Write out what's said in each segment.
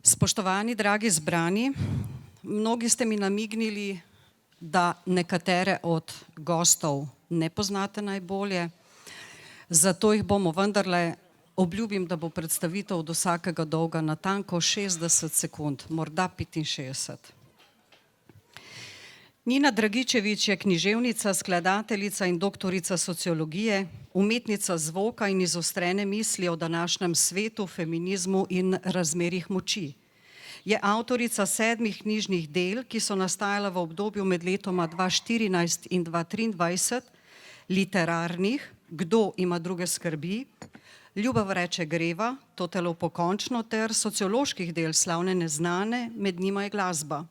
Spoštovani, dragi zbrani, mnogi ste mi namignili, da nekatere od gostov ne poznate najbolje, zato jih bomo vendarle, obljubim, da bo predstavitev od vsakega dolga natanko 60 sekund, morda 65. Nina Dragičević je književnica, skladateljica in doktorica sociologije, umetnica zvoka in izostrene misli o današnjem svetu, feminizmu in razmerjih moči. Je avtorica 7 knjižnih del, ki so nastajala v obdobju med letoma 2014 in 2023, literarnih Kdo ima druge skrbi, Ljubav reče greva, To telo pokončno ter socioloških del Slavne neznane, med njima je glasba.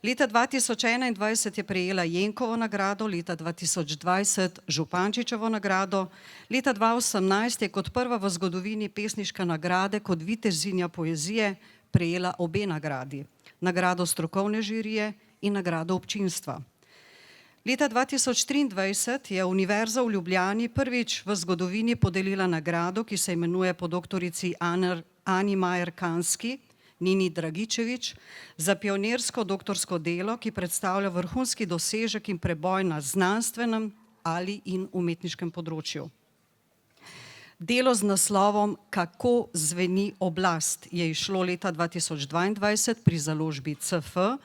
Leta 2021 je prejela Jenkovo nagrado, leta 2020 Župančičevo nagrado, leta 2018 je kot prva v zgodovini pesniške nagrade kot vitezinja poezije prejela obe nagradi, nagrado strokovne žirije in nagrado občinstva. Leta 2023 je Univerza v Ljubljani prvič v zgodovini podelila nagrado, ki se imenuje po doktorici Ani Majer Kanski, Nini Dragičević, za pionirsko doktorsko delo, ki predstavlja vrhunski dosežek in preboj na znanstvenem ali in umetniškem področju. Delo z naslovom Kako zveni oblast je izšlo leta 2022 pri založbi CF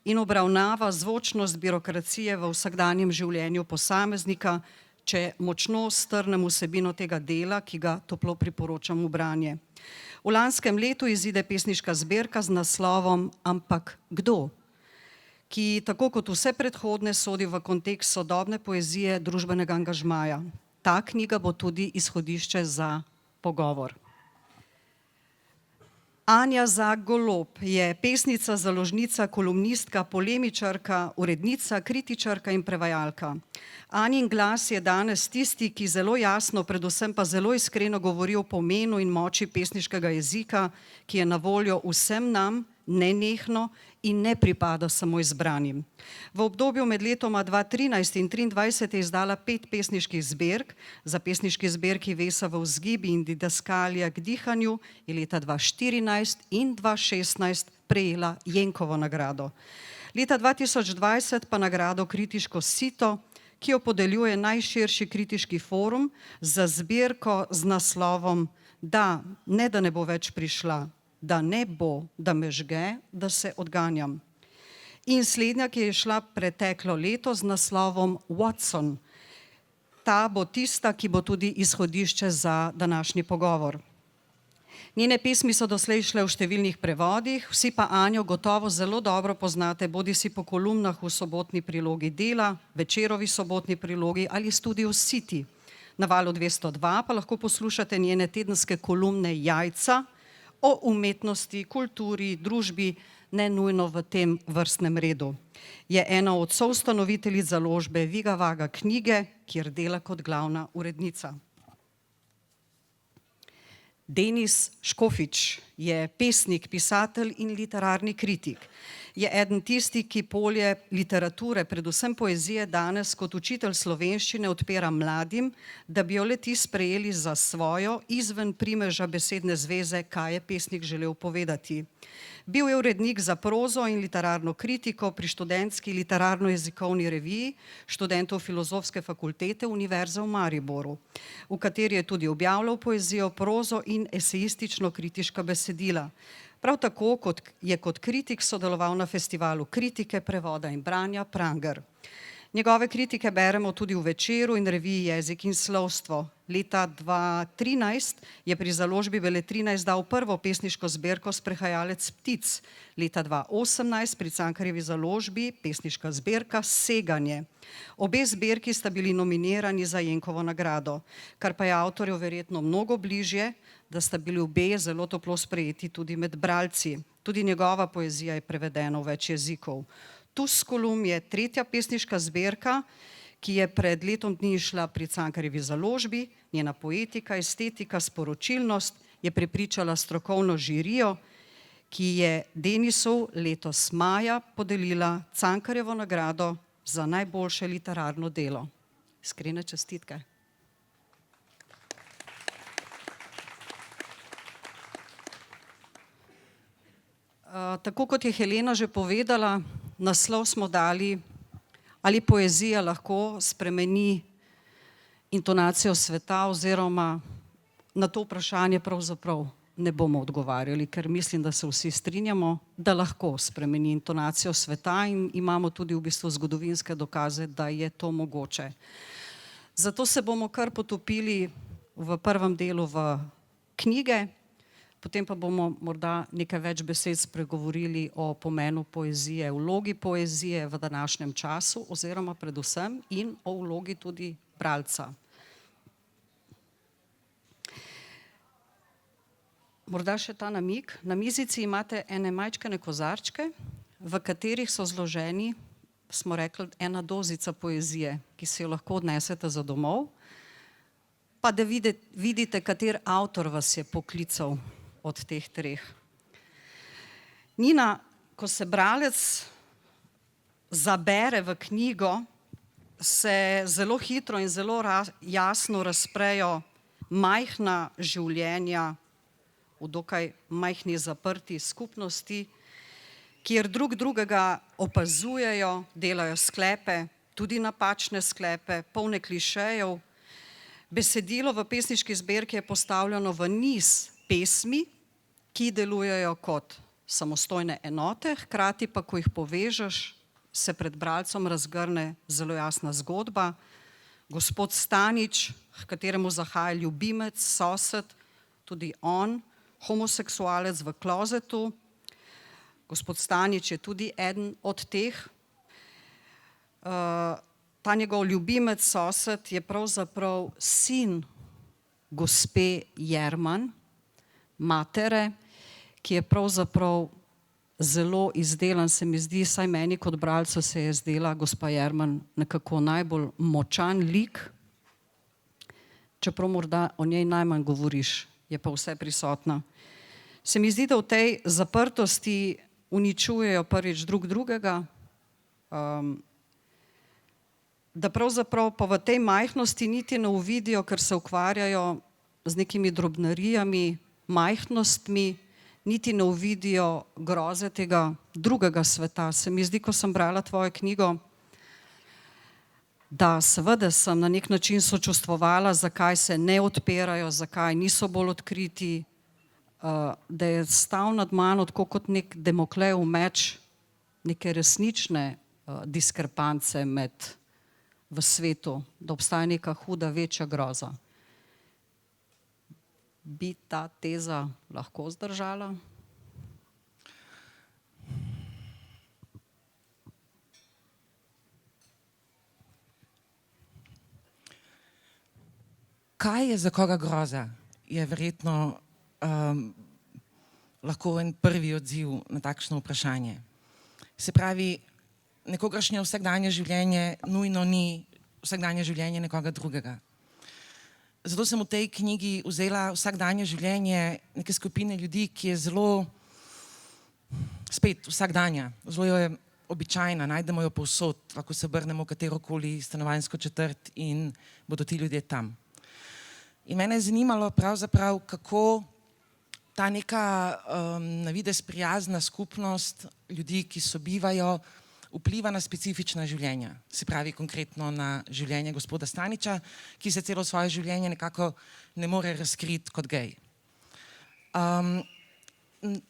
in obravnava zvočnost birokracije v vsakdanjem življenju posameznika, če močno strnem vsebino tega dela, ki ga toplo priporočam v branje. V lanskem letu izide pesniška zbirka z naslovom Ampak kdo?, ki tako kot vse predhodne sodi v kontekst sodobne poezije družbenega angažmaja. Ta knjiga bo tudi izhodišče za pogovor. Anja Zak Golob je pesnica, založnica, kolumnistka, polemičarka, urednica, kritičarka in prevajalka. Anjin glas je danes tisti, ki zelo jasno, predvsem pa zelo iskreno govori o pomenu in moči pesniškega jezika, ki je na voljo vsem nam, nenehno in ne pripada samo izbranim. V obdobju med letoma 2013 in 2023 je izdala 5 pesniških zbirk. Za pesniški zbirki Vesa v vzgibi in Didaskalija k dihanju je leta 2014 in 2016 prejela Jenkovo nagrado. Leta 2020 pa nagrado Kritiško sito, ki jo podeljuje najširši kritiški forum za zbirko z naslovom Da, ne da ne bo več prišla, da ne bo, da me žge, da se odganjam. In slednja, ki je šla preteklo leto z naslovom Watson. Ta bo tista, ki bo tudi izhodišče za današnji pogovor. Njene pesmi so doslej šle v številnih prevodih, vsi pa Anjo gotovo zelo dobro poznate, bodisi po kolumnah v sobotni prilogi Dela, Večerovi sobotni prilogi ali Studiu City. Na Valu 202 pa lahko poslušate njene tedenske kolumne Jajca, o umetnosti, kulturi, družbi, ne nujno v tem vrstnem redu. Je ena od soustanoviteljic založbe Viga Vaga knjige, kjer dela kot glavna urednica. Denis Škofič je pesnik, pisatelj in literarni kritik. Je eden tistih, ki polje literature, predvsem poezije, danes kot učitelj slovenščine odpira mladim, da bi jo le-ti sprejeli za svojo, izven primeža besedne zveze, kaj je pesnik želel povedati. Bil je urednik za prozo in literarno kritiko pri študentski literarno-jezikovni reviji študentov Filozofske fakultete Univerze v Mariboru, v kateri je tudi objavljal poezijo, prozo in esejistično-kritiška besedila. Prav tako je kot kritik sodeloval na festivalu kritike, prevoda in branja Pranger. Njegove kritike beremo tudi v Večeru in reviji Jezik in slovstvo. Leta 2013 je pri založbi Beletrina izdal prvo pesniško zbirko Sprehajalec ptic. Leta 2018 pri Cankarjevi založbi pesniška zbirka Seganje. Obe zbirki sta bili nominirani za Jenkovo nagrado, kar pa je avtorju verjetno mnogo bližje, da sta bili obe zelo toplo sprejeti tudi med bralci. Tudi njegova poezija je prevedena v več jezikov. Tuskulum je tretja pesniška zbirka, ki je pred letom dni išla pri Cankarjevi založbi. Njena poetika, estetika, sporočilnost je prepričala strokovno žirijo, ki je Denisu letos maja podelila Cankarjevo nagrado za najboljše literarno delo. Iskrene čestitke. Tako kot je Helena že povedala, naslov smo dali, ali poezija lahko spremeni intonacijo sveta, oziroma na to vprašanje pravzaprav ne bomo odgovarjali, ker mislim, da se vsi strinjamo, da lahko spremeni intonacijo sveta in imamo tudi v bistvu zgodovinske dokaze, da je to mogoče. Zato se bomo kar potopili v prvem delu v knjige, potem pa bomo morda nekaj več besed spregovorili o pomenu poezije, vlogi poezije v današnjem času oziroma predvsem in o vlogi tudi bralca. Morda še ta namig. Na mizici imate ene majčkene kozarčke, v katerih so zloženi, smo rekli, ena dozica poezije, ki si jo lahko odnesete za domov, pa da vidite, kater avtor vas je poklical od teh treh. Nina, ko se bralec zabere v knjigo, se zelo hitro in zelo jasno razprejo majhna življenja v dokaj majhni zaprti skupnosti, kjer drug drugega opazujejo, delajo sklepe, tudi napačne sklepe, polne klišejev. Besedilo v pesniški zbirki je postavljeno v niz pesmi, ki delujejo kot samostojne enote, hkrati pa, ko jih povežeš, se pred bralcem razgrne zelo jasna zgodba. Gospod Stanič, h kateremu zahaja ljubimec, sosed, tudi on, homoseksualec v klozetu. Gospod Stanič je tudi eden od teh. Ta njegov ljubimec, sosed, je pravzaprav sin gospe Jerman, matere, ki je pravzaprav zelo izdelan, se mi zdi, saj meni kot bralcu se je zdela gospa Jerman nekako najbolj močan lik, čeprav morda o njej najmanj govoriš, je pa vse prisotna. Se mi zdi, da v tej zaprtosti uničujejo prvič drug drugega, da pravzaprav pa v tej majhnosti niti ne uvidijo, ker se ukvarjajo z nekimi drobnarijami, majhnostmi, niti ne uvidijo groze tega drugega sveta. Se mi zdi, ko sem brala tvojo knjigo, da seveda sem na nek način sočustvovala, zakaj se ne odpirajo, zakaj niso bolj odkriti, da je stal nad mano tako kot nek Damoklejev meč, neke resnične diskrepance v svetu, da obstaja neka huda, večja groza. Bi ta teza lahko zdržala? Kaj je za koga groza, je verjetno lahko en prvi odziv na takšno vprašanje. Se pravi, nekogaršnje vsakdanje življenje nujno ni vsakdanje življenje nekoga drugega. Zato sem v tej knjigi vzela vsakdanje življenje neke skupine ljudi, ki je zelo, spet vsakdanja, zelo je običajna, najdemo jo povsod, lahko se obrnemo v katerokoli stanovanjsko četrt in bodo ti ljudje tam. In mene je zanimalo pravzaprav, kako ta neka na videz prijazna skupnost ljudi, ki sobivajo, vpliva na specifična življenja. Se pravi konkretno na življenje gospoda Staniča, ki se celo svoje življenje nekako ne more razkriti kot gej.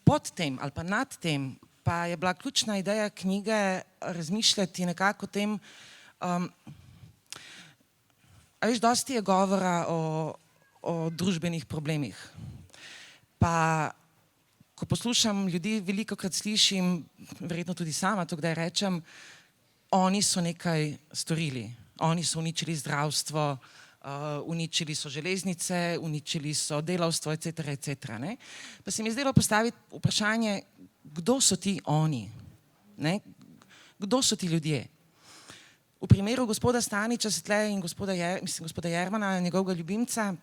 Pod tem ali pa nad tem pa je bila ključna ideja knjige razmišljati nekako o tem, a veš, dosti je govora o družbenih problemih. Pa ko poslušam ljudi, velikokrat slišim, verjetno tudi sama to kdaj rečem, oni so nekaj storili, oni so uničili zdravstvo, uničili so železnice, uničili so delavstvo, etc., etc. Pa se mi je zdelo postaviti vprašanje, kdo so ti oni? Kdo so ti ljudje? V primeru gospoda Staniča in gospoda Jermana, njegovega ljubimca,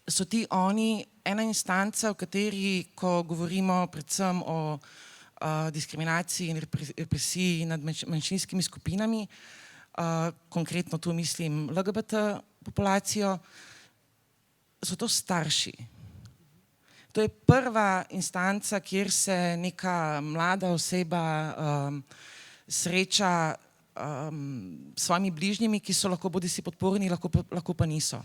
so ti oni ena instanca, v kateri, ko govorimo predvsem o diskriminaciji in represiji nad manjšinskimi skupinami, konkretno tu mislim LGBT populacijo, so to starši. To je prva instanca, kjer se neka mlada oseba sreča s svojimi bližnjimi, ki so lahko bodisi podporni, lahko pa niso.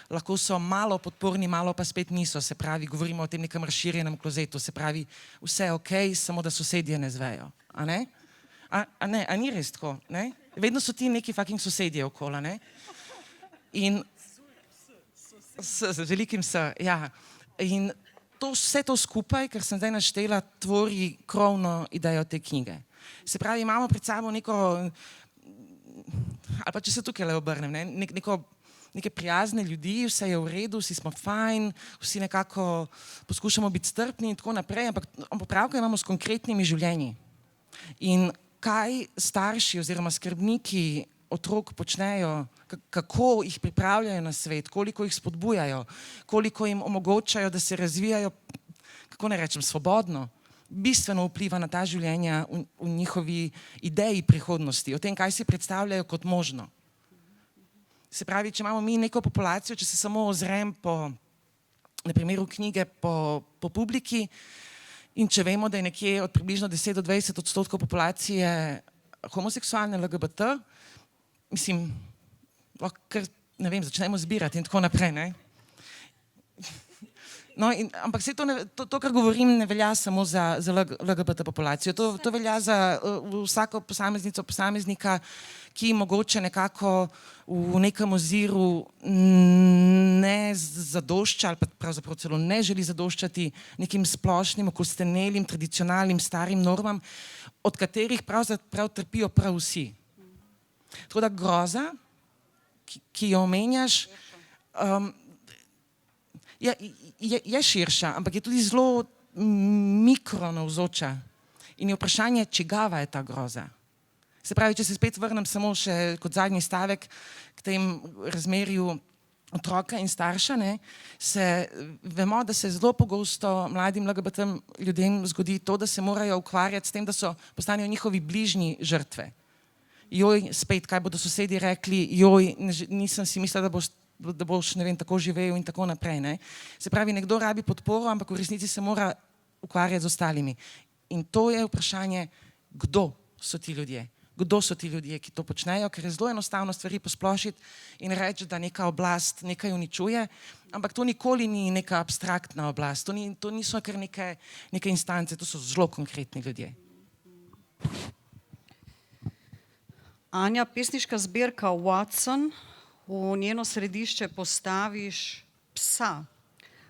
Lahko so malo podporni, malo pa spet niso, se pravi, govorimo o tem nekem razširjenem klozetu, se pravi, vse je okej, samo da sosedje ne zvejo, a ne? A ni res tako, ne? Vedno so ti neki fucking sosedje okoli, ne? In z velikim S, ja. In vse to skupaj, kar sem zdaj naštela, tvori krovno idejo te knjige. Se pravi, imamo pred sabo neko, ali pa če se tukaj le obrnem, ne, neke prijazne ljudi, vse je v redu, vsi smo fajn, vsi nekako poskušamo biti strpni in tako naprej, ampak opravka imamo s konkretnimi življenji. In kaj starši oziroma skrbniki otrok počnejo, kako jih pripravljajo na svet, koliko jih spodbujajo, koliko jim omogočajo, da se razvijajo, kako ne rečem, svobodno, bistveno vpliva na ta življenja v njihovi ideji prihodnosti, o tem, kaj si predstavljajo kot možno. Se pravi, če imamo mi neko populacijo, če se samo ozrem na primeru knjige po publiki in če vemo, da je nekje od približno 10 do 20% populacije homoseksualne LGBT, mislim, lahko kar, ne vem, začnemo zbirati in tako naprej, ne? No, ampak vse to, kar govorim, ne velja samo za LGBT populacijo. To velja za vsako posameznico, posameznika, ki mogoče nekako v nekem oziru ne zadošča ali pa pravzaprav celo ne želi zadoščati nekim splošnim, okostenelim, tradicionalnim, starim normam, od katerih pravzaprav trpijo prav vsi. Tako da groza, ki jo omenjaš, je širša, ampak je tudi zelo mikronavzoča. In je vprašanje, čigava je ta groza. Se pravi, če se spet vrnem samo še kot zadnji stavek k tem razmerju otroka in starša, ne, vemo, da se zelo pogosto mladim LGBT ljudem zgodi to, da se morajo ukvarjati s tem, da postanejo njihovi bližnji žrtve. Joj, spet, kaj bodo sosedje rekli, joj, nisem si mislila, da boš, ne vem, tako živel in tako naprej, ne. Se pravi, nekdo rabi podporo, ampak v resnici se mora ukvarjati z ostalimi. In to je vprašanje, kdo so ti ljudje? Kdo so ti ljudje, ki to počnejo, ker je zelo enostavno stvari posplošiti in reči, da neka oblast nekaj uničuje, ampak to nikoli ni neka abstraktna oblast, to niso kar neke instance, to so zelo konkretni ljudje. Anja, pesniška zbirka Watson, v njeno središče postaviš psa,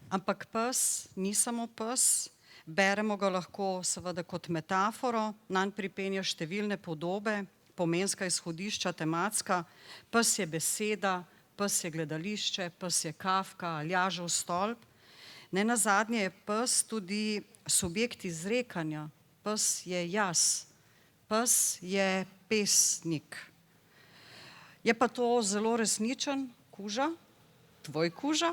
ampak pes ni samo pes, beremo ga lahko seveda kot metaforo, nanj pripenjaš številne podobe, pomenska izhodišča, tematska, pes je beseda, pes je gledališče, pes je Kafka, Aljažev stolp. Nenazadnje je pes tudi subjekt izrekanja, pes je jaz, pes je pesnik. Je pa to zelo resničen kuža, tvoj kuža,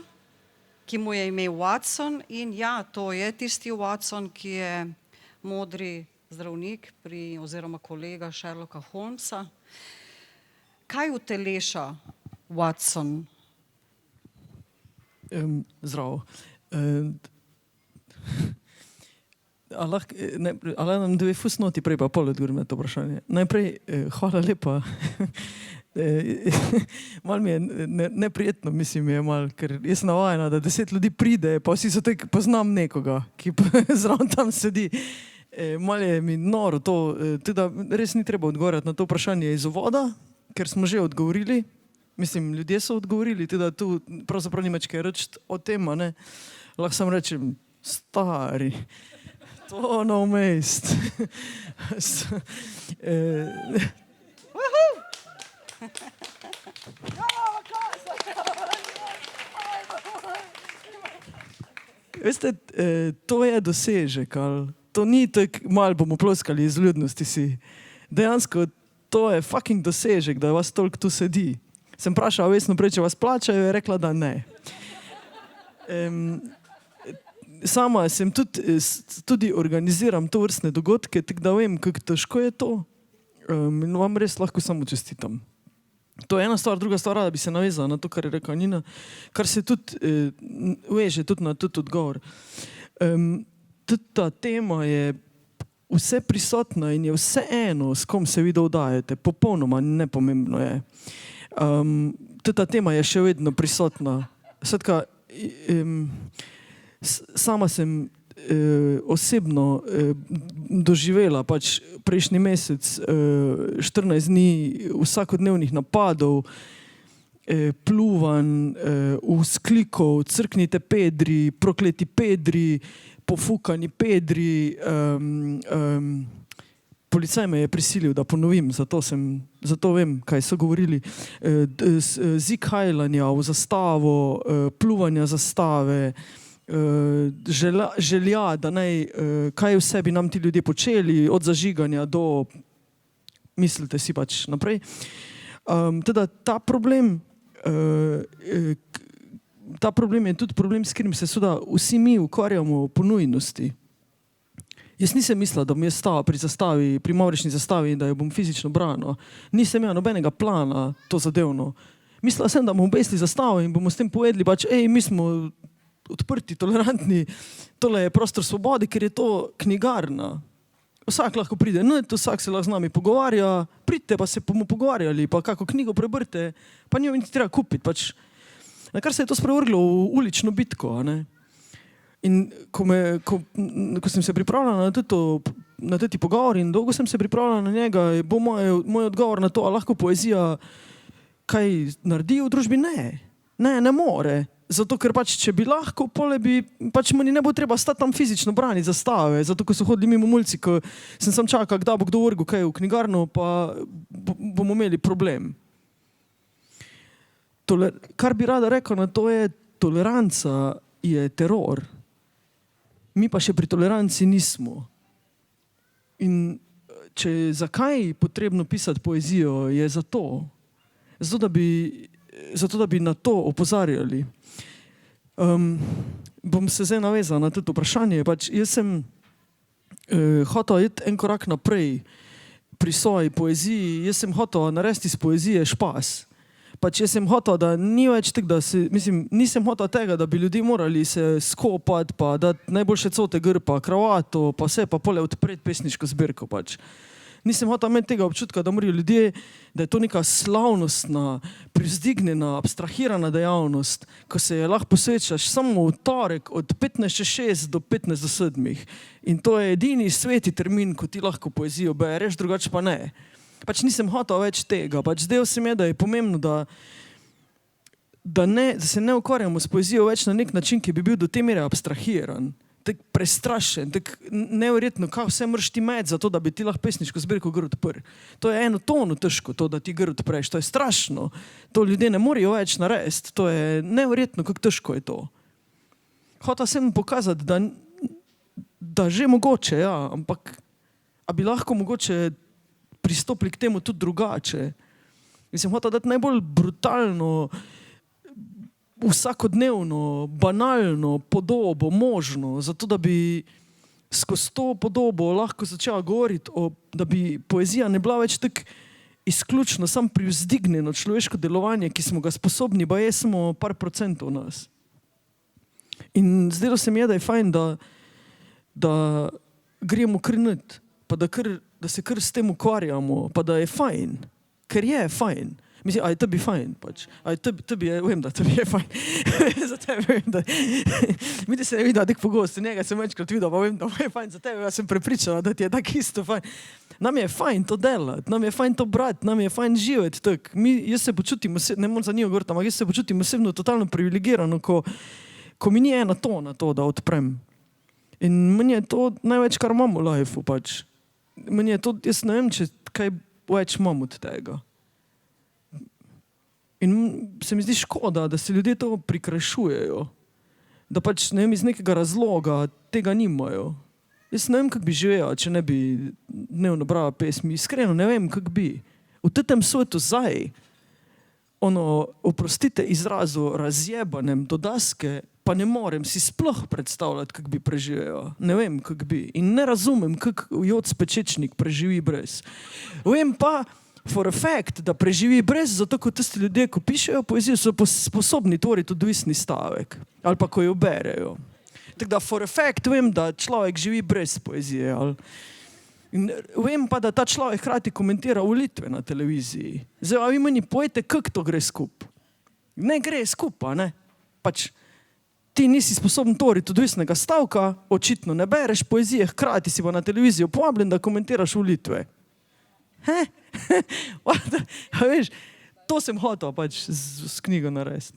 ki mu je ime Watson in ja, to je tisti Watson, ki je modri zdravnik oziroma kolega Sherlocka Holmesa. Kaj uteleša Watson? Zdravo. Ali nam dve fusnoti prej pa pol odgovorim na to vprašanje. Najprej, hvala lepa. Malo mi je neprijetno, mislim, je malo, ker jaz navajena, da 10 ljudi pride, pa vsi so tek, poznam nekoga, ki zraven tam sedi. Malo je mi noro to, teda res ni treba odgovarjati na to vprašanje iz uvoda, ker smo že odgovorili, mislim, ljudje so odgovorili, teda tu pravzaprav nimač kaj reči o tem, ne. Lahko samo rečem, stari, to no mest. Veste, to je dosežek, ali to ni tako, malo bomo ploskali iz ljudnosti si. Dejansko to je fucking dosežek, da vas toliko tu sedi. Sem vprašala Vesno prej, če vas plačajo, je rekla, da ne. Sama sem tudi organiziram tovrstne dogodke, tako da vem, kako težko je to. In vam res lahko samo čestitam. To je ena stvar, druga stvar, da bi se navezala na to, kar je rekla Nina, kar se tudi veže tudi na tudi odgovor. Tudi ta tema je vse prisotna in je vse eno, s kom se vi dodajate, popolnoma nepomembno je. Tudi ta tema je še vedno prisotna. Skratka, sama sem osebno doživela pač prejšnji mesec 14 dni vsakodnevnih napadov, pluvanj, vzklikov, crknite pedri, prokleti pedri, pofukani pedri. Policaj me je prisilil, da ponovim, zato vem, kaj so govorili. Zikhajlanja v zastavo, pluvanja zastave, želja, da naj, kaj vse bi nam ti ljudje počeli, od zažiganja do, mislite si pač naprej. Teda ta problem je tudi problem, s katerim se seveda vsi mi ukvarjamo po nujnosti. Jaz nisem mislila, da bom jaz stala pri zastavi, pri Mavrični zastavi in da jo bom fizično branila. Nisem imela nobenega plana to zadevno. Mislila sem, da bomo obesili zastavo in bomo s tem povedali, pač, mi smo odprti, tolerantni, tole je prostor svobode, ker je to knjigarna. Vsak lahko pride, vsak se lahko z nami pogovarja, pridite pa se bomo pogovarjali, pa kako knjigo prebrite, pa njo niti treba kupiti. Pač. Na kar se je to sprevrglo v ulično bitko, a ne? In ko sem se pripravljala na teti pogovor in dolgo sem se pripravljala na njega, bo moj odgovor na to, a lahko poezija kaj naredi v družbi? Ne more. Zato, ker pač, če bi lahko, pač meni ne bo treba stati tam fizično braniti zastave, zato, ko so hodili mimo mulci, ko sem sam čakal, kdaj bo kdo vrgel kaj v knjigarno, pa bomo imeli problem. Kar bi rada rekla na to je, toleranca je teror. Mi pa še pri toleranci nismo. In zakaj je potrebno pisati poezijo, je zato, da bi na to opozarjali. Bom se zdaj navezala na to vprašanje. Pač jaz sem hotel iti en korak naprej pri svoji poeziji. Jaz sem hotel narediti iz poezije špas. Pač jaz sem hotel, da ni več tako, nisem hotel tega, da bi ljudi morali se skopati, pa dati najboljše cote grpa, kravato, pa vse, pa pole odpreti pesniško zbirko, pač. Nisem hotel imeti tega občutka, da morajo ljudje, da je to neka slavnostna, privzdignjena, abstrahirana dejavnost, ko se je lahko posvečaš samo v torek od 15:06 do 15:07. In to je edini sveti termin, ko ti lahko poezijo bereš, drugače pa ne. Pač nisem hotel več tega. Pač zdaj se mi je, da je pomembno, da se ne ukvarjamo s poezijo več na nek način, ki bi bil do te mere abstrahiran, tak prestrašen, tak neverjetno, kaj vse moraš ti imeti za to, da bi ti lahko pesniško zbirko gr odprl. To je eno tono težko, to, da ti gr odpreš. To je strašno. To ljudje ne morejo več narediti. To je neverjetno, kako težko je to. Hotel sem pokazati, da že mogoče, ja, ampak a bi lahko mogoče pristopili k temu tudi drugače. Mislim, hotel dati najbolj brutalno, vsakodnevno, banalno podobo možno, zato da bi skozi to podobo lahko začela govoriti, da bi poezija ne bila več tako izključno sam privzdignjeno človeško delovanje, ki smo ga sposobni, pa je samo par procentov nas. In zdelo se mi je, da je fajn, da gremo krniti, pa da se kar s tem ukvarjamo, pa da je fajn, ker je fajn. Mislim, aj tebi fajn, pač. Aj tebi je, vem, da tebi je fajn. Za tebe vem, da... Mi ti se ne videla tako pogosto, njega sem večkrat videla, pa vem, da je fajn za tebe, jaz sem prepričala, da ti je tako isto fajn. Nam je fajn to delati, nam je fajn to brati, nam je fajn živeti tako. Jaz se počutim, ne moram za njo govoriti, ampak jaz se počutim osebno totalno privilegirano, ko mi ni ena tona to, da odprem. In meni je to največ, kar imam v lifeu, pač. Meni je to, jaz ne vem, če kaj več imam od tega. In se mi zdi škoda, da se ljudje to prikrajšujejo. Da pač, ne vem, iz nekega razloga tega nimajo. Jaz ne vem, kako bi živela, če ne bi dnevno brala pesmi. Iskreno ne vem, kako bi. V tem svetu zdaj, oprostite izrazu, razjebanem do daske, pa ne morem si sploh predstavljati, kako bi preživela. Ne vem, kako bi. In ne razumem, kako Joc Pečečnik preživi brez. Vem pa, for a fact, da preživi brez, zato ko tisti ljudje, ko pišejo poezijo, so sposobni tvoriti odvisni stavek. Ali pa ko jo berejo. Tako da for effect vem, da človek živi brez poezije. Ali. In vem pa, da ta človek hkrati komentira volitve na televiziji. Zdaj, a vi meni povejte, kako to gre skup? Ne gre skupa, ne? Pač ti nisi sposoben tvoriti odvisnega stavka, očitno ne bereš poezije, hkrati si pa na televizijo povabljen, da komentiraš volitve. Veš, to sem hotel pač s knjigo narediti.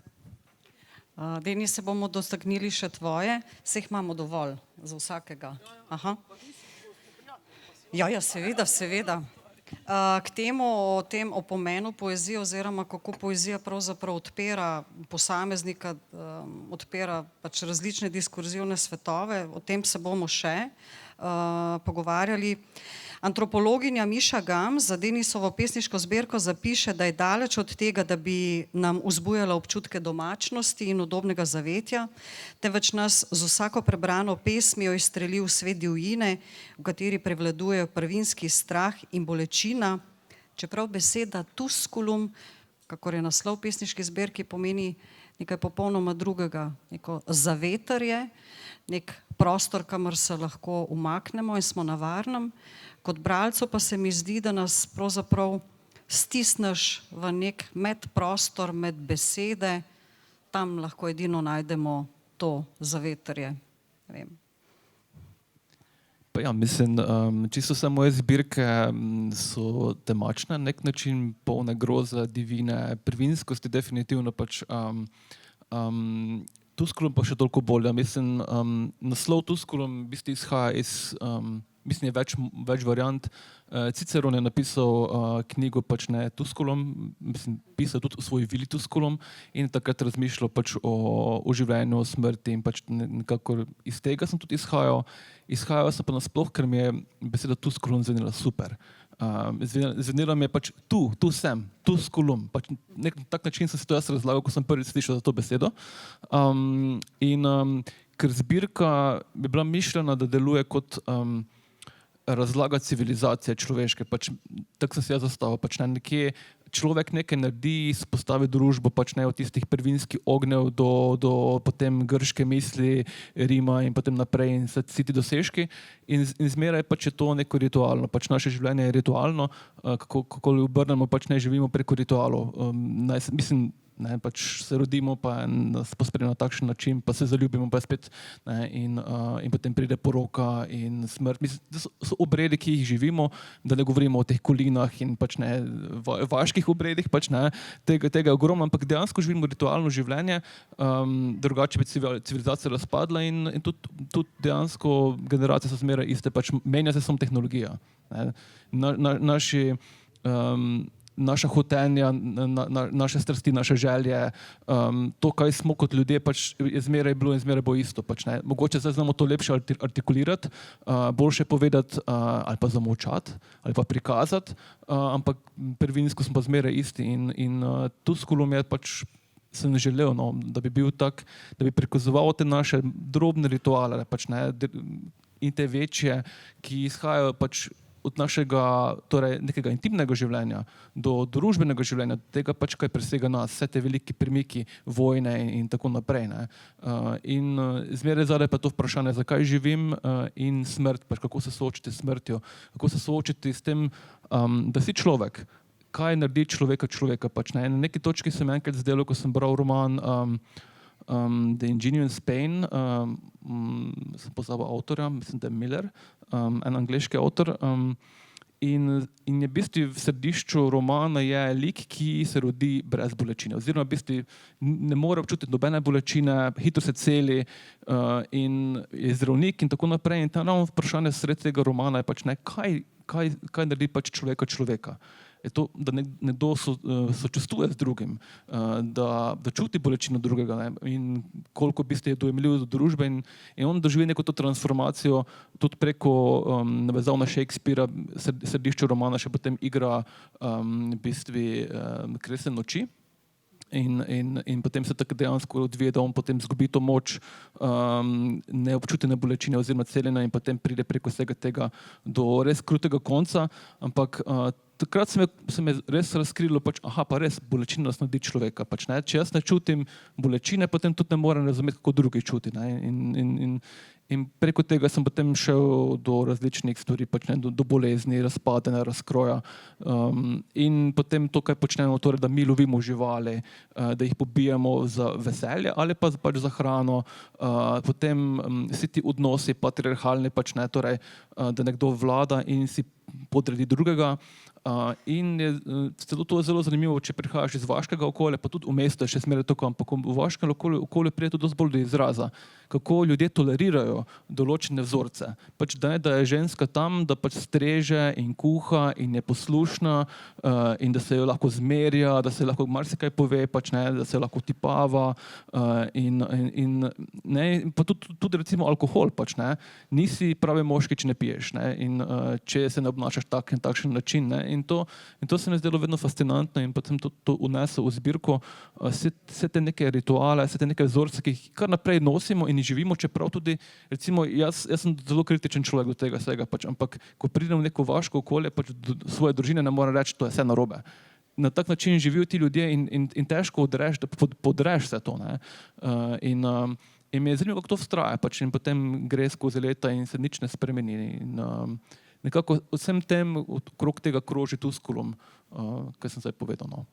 Deni, se bomo dotaknili še tvoje, se jih imamo dovolj za vsakega. Aha. Ja, seveda. K temu o pomenu poezije oziroma kako poezija pravzaprav odpira posameznika, odpira pač različne diskurzivne svetove, o tem se bomo še pogovarjali. Antropologinja Miša Gam za Denisovo pesniško zbirko zapiše, da je daleč od tega, da bi nam vzbujala občutke domačnosti in udobnega zavetja, temveč nas z vsako prebrano pesmijo izstreli v svet divjine, v kateri prevladujejo prvinski strah in bolečina, čeprav beseda tusculum, kakor je naslov pesniški zbirki, pomeni nekaj popolnoma drugega, neko zavetrje, nek prostor, kamor se lahko umaknemo in smo na varnem. Kot bralcu pa se mi zdi, da nas pravzaprav stisneš v nek medprostor, med besede, tam lahko edino najdemo to zavetrje. Ne vem. Pa ja, mislim, čisto vse moje zbirke so temačne, na nek način polne groze, divine, prvinskosti, definitivno pač Tusculum pa še toliko bolj. Mislim, naslov Tusculum v bistvu izhaja iz, mislim, je več variant. Ciceron je napisal knjigo pač ne Tusculum, mislim, pisal tudi o svoji vili Tusculum in takrat razmišljal pač o življenju, o smrti in pač nekako iz tega sem tudi izhajal. Izhajal sem pa nasploh, ker mi je beseda Tusculum zvenela super. Zvenelo mi je pač tu sem, Tusculum. Pač nek tak način sem se to jaz razlagal, ko sem prvič slišal za to besedo. Ker zbirka bi bila mišljena, da deluje kot razlaga civilizacije človeške. Pač, tako sem se jaz zastavil. Pač nekje človek nekaj naredi, spostavi družbo, pač ne od tistih prvinskih ognjev do potem grške misli, Rima in potem naprej in vsi ti dosežki. In zmeraj pač je to neko ritualno. Pač naše življenje je ritualno, kako obrnemo, pač ne živimo preko ritualov. Mislim, ne, pač se rodimo, pa nas pospremi na takšen način, pa se zaljubimo, pa spet ne, in potem pride poroka in smrt. Mislim, so obredi, ki jih živimo, da ne govorimo o teh kolinah in pač ne vaških obredih, pač ne, tega je ogromno, ampak dejansko živimo ritualno življenje, drugače bi civilizacija razpadla in tudi dejansko generacije so zmeraj iste, pač menja se samo tehnologija. Ne. Naša hotenja, naše strasti, naše želje, to, kaj smo kot ljudje, pač je zmeraj bilo in zmeraj bo isto. Pač, ne. Mogoče zdaj znamo to lepše artikulirati, boljše povedati ali pa zamolčati ali pa prikazati, ampak prvinsko smo pa zmeraj isti in Tusculum je pač sem želel, no, da bi bil tak, da bi prikazoval te naše drobne rituale, pač, ne, in te večje, ki izhajajo pač od našega, torej nekega intimnega življenja do družbenega življenja, tega pač, kaj presega nas, vse te veliki premiki, vojne in tako naprej. Ne. In zmeraj zadaj pa to vprašanje, zakaj živim in smrt, pač kako se soočiti s smrtjo, kako se soočiti s tem, da si človek, kaj naredi človeka, pač ne. Na neki točki sem enkrat zdelo, ko sem bral roman The Ingenious Pain, sem pozabil avtorja, mislim, da je Miller, en angleški avtor, in je v bistvu v središču romana je lik, ki se rodi brez bolečine, oziroma v bistvu ne more občutiti nobene bolečine, hitro se celi in je zdravnik in tako naprej. In ta ravno vprašanje sredi tega romana je pač ne, kaj naredi pač človeka. Je to, da nekdo sočustvuje z drugim, da čuti bolečino drugega, ne, in koliko v bistvu je dojemljiv do družbe in on doživi neko to transformacijo tudi preko navezav na Shakespearea, središče romana še potem igra v bistvu Kresne noči. In potem se tako dejansko odvije, da on potem izgubi to moč neobčutene bolečine oziroma celjenja in potem pride preko vsega tega do res krutega konca, ampak takrat se me res razkrilo, pač, aha, pa res bolečina snodi človeka. Pač, ne? Če jaz ne čutim bolečine, potem tudi ne morem razumeti, kako drugi čuti. Ne? In preko tega sem potem šel do različnih stvari, pač, ne, do bolezni, razpadena, razkroja. In potem to, kaj počnemo, torej, da mi lovimo živali, da jih pobijamo za veselje ali pa pač za hrano. Potem vsi ti odnosi patriarhalni, pač, ne, torej, da nekdo vlada in si podredi drugega. In celo to je zelo zanimivo, če prihajaš iz vaškega okolja, pa tudi v mestu je še zmeraj tako, ampak v vaškem okolju pride to dosti bolj do izraza, kako ljudje tolerirajo določene vzorce. Pač da je ženska tam, da pač streže in kuha in je poslušna in da se jo lahko zmerja, da se lahko marsikaj pove, pač, ne, da se lahko tipava pa tudi recimo alkohol, pač, ne, nisi pravi moški, če ne piješ, ne, in če se ne obnašaš tak in takšen način, ne. In to se mi je zdelo vedno fascinantno in potem to unesel v zbirko vse te neke rituale, vse te neke vzorce, ki jih kar naprej nosimo in živimo, čeprav tudi, recimo, jaz sem zelo kritičen človek do tega vsega, pač, ampak ko pridem v neko vaško okolje, pač svoje družine ne morem reči, to je vse narobe. Na tak način živijo ti ljudje in težko odreš, da podreš vse to. Ne? In mi je zanimivo, kako to vztraja, pač, in potem gre skozi leta in se nič ne spremeni. In, nekako vsem tem okrog tega kroži Tusculum, kar sem zdaj povedal. No.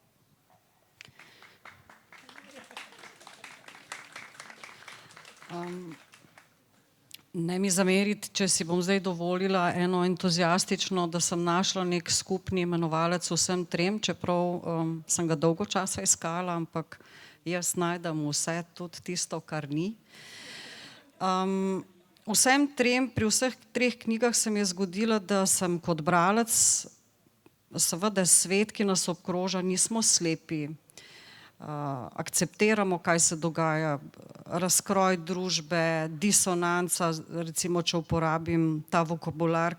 Ne mi zameriti, če si bom zdaj dovolila eno entuzijastično, da sem našla nek skupni imenovalec vsem trem, čeprav sem ga dolgo časa iskala, ampak jaz najdem vse, tudi tisto, kar ni. Vsem trem, pri vseh treh knjigah se mi je zgodilo, da sem kot bralec, seveda svet, ki nas obkroža, nismo slepi. Akceptiramo, kaj se dogaja, razkroj družbe, disonanca, recimo, če uporabim ta vokabular,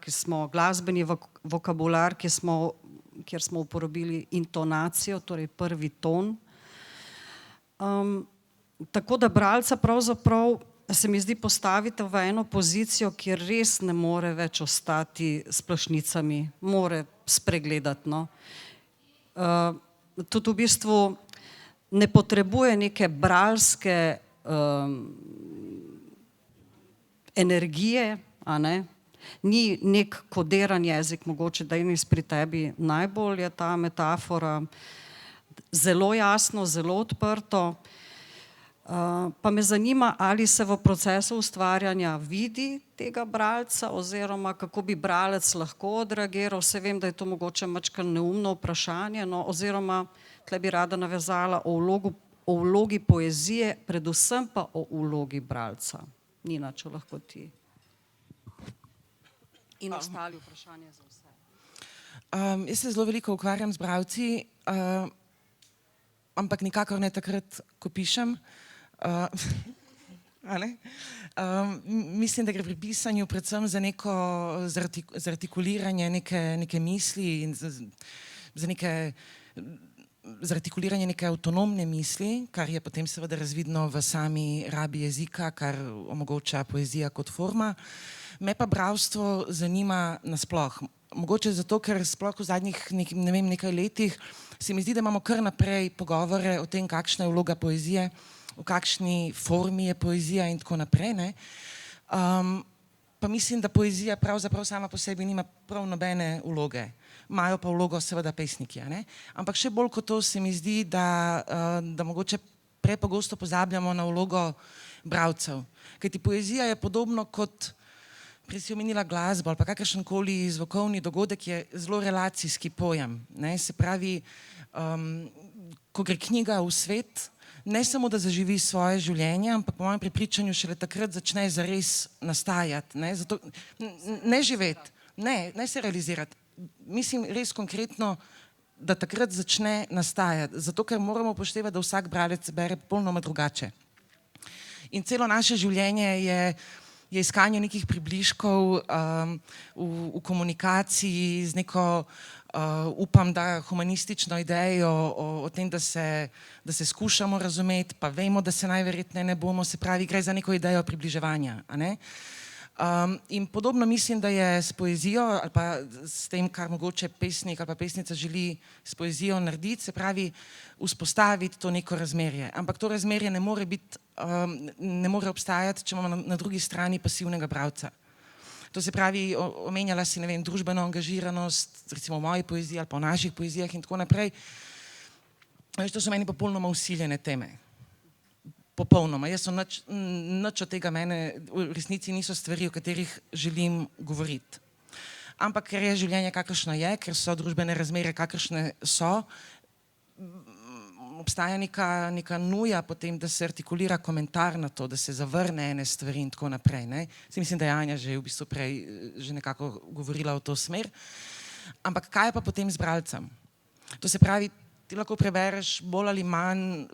glasbeni vokabular, kjer smo uporabili intonacijo, torej prvi ton. Tako da bralca pravzaprav se mi zdi postaviti v eno pozicijo, kjer res ne more več ostati s plašnicami, more spregledati. No. Tudi v bistvu ne potrebuje neke bralske energije, a ne? Ni nek kodiran jezik, mogoče Denis pri tebi najbolj je ta metafora, zelo jasno, zelo odprto. Pa me zanima, ali se v procesu ustvarjanja vidi tega bralca oziroma kako bi bralec lahko odreagiral. Vse vem, da je to mogoče majčkeno neumno vprašanje, no, oziroma tle bi rada navezala o vlogi poezije, predvsem pa o vlogi bralca. Nina, če lahko ti. In ostali vprašanje za vse. Jaz se zelo veliko ukvarjam z bralci, ampak nikakor ne takrat, ko pišem. Mislim, da gre pri pisanju predvsem za neko zartikuliranje neke misli in zartikuliranje neke avtonomne misli, kar je potem seveda razvidno v sami rabi jezika, kar omogoča poezija kot forma. Me pa bralstvo zanima nasploh. Mogoče zato, ker sploh v zadnjih nekaj letih se mi zdi, da imamo kar naprej pogovore o tem, kakšna je vloga poezije, v kakšni formi je poezija in tako naprej. Ne? Pa mislim, da poezija pravzaprav sama po sebi nima prav nobene vloge. Imajo pa vlogo seveda pesniki. Ne? Ampak še bolj kot to se mi zdi, da mogoče prepogosto pozabljamo na vlogo bralcev. Kajti poezija je podobno kot, prej si omenila glasbo ali pa kakršenkoli zvokovni dogodek, je zelo relacijski pojem. Ne? Se pravi, ko gre knjiga v svet, ne samo, da zaživi svoje življenje, ampak po mojem prepričanju šele takrat začne zares nastajati. Ne, zato, ne živeti, ne se realizirati. Mislim res konkretno, da takrat začne nastajati. Zato, ker moramo upoštevati, da vsak bralec bere popolnoma drugače. In celo naše življenje je iskanje nekih približkov v komunikaciji z neko upam, da humanistično idejo o tem, da se skušamo razumeti, pa vemo, da se najverjetneje ne bomo, se pravi, gre za neko idejo približevanja. A ne? In podobno mislim, da je s poezijo ali pa s tem, kar mogoče pesnik ali pa pesnica želi s poezijo narediti, se pravi vzpostaviti to neko razmerje. Ampak to razmerje ne more biti, ne more obstajati, če imamo na drugi strani pasivnega bralca. To se pravi, omenjala si, ne vem, družbeno angažiranost, recimo v moji poeziji ali pa v naših poezijah in tako naprej. Veš, to so meni popolnoma vsiljene teme. Popolnoma. Jaz so nič od tega mene v resnici niso stvari, o katerih želim govoriti. Ampak ker je življenje kakršno je, ker so družbene razmere kakršne so, obstaja neka nuja potem, da se artikulira komentar na to, da se zavrne ene stvari in tako naprej. Ne? Mislim, da je Anja že v bistvu prej že nekako govorila v to smer. Ampak kaj je pa potem z bralcem? To se pravi, ti lahko prebereš bolj ali manj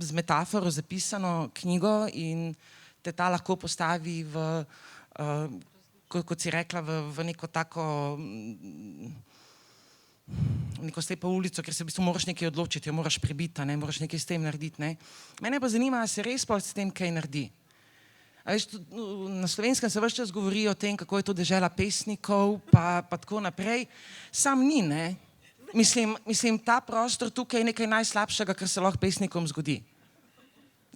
z metaforo zapisano knjigo in te ta lahko postavi v, kot si rekla, v neko tako neko slepo ulico, ker se v bistvu moraš nekaj odločiti, jo moraš prebiti, ne, moraš nekaj s tem narediti. Ne. Mene pa zanima, ali se res pa s tem kaj naredi. A veš, na Slovenskem se ves čas govori o tem, kako je to dežela pesnikov, pa tako naprej. Sam ni, ne. Mislim, ta prostor tukaj je nekaj najslabšega, kar se lahko pesnikom zgodi.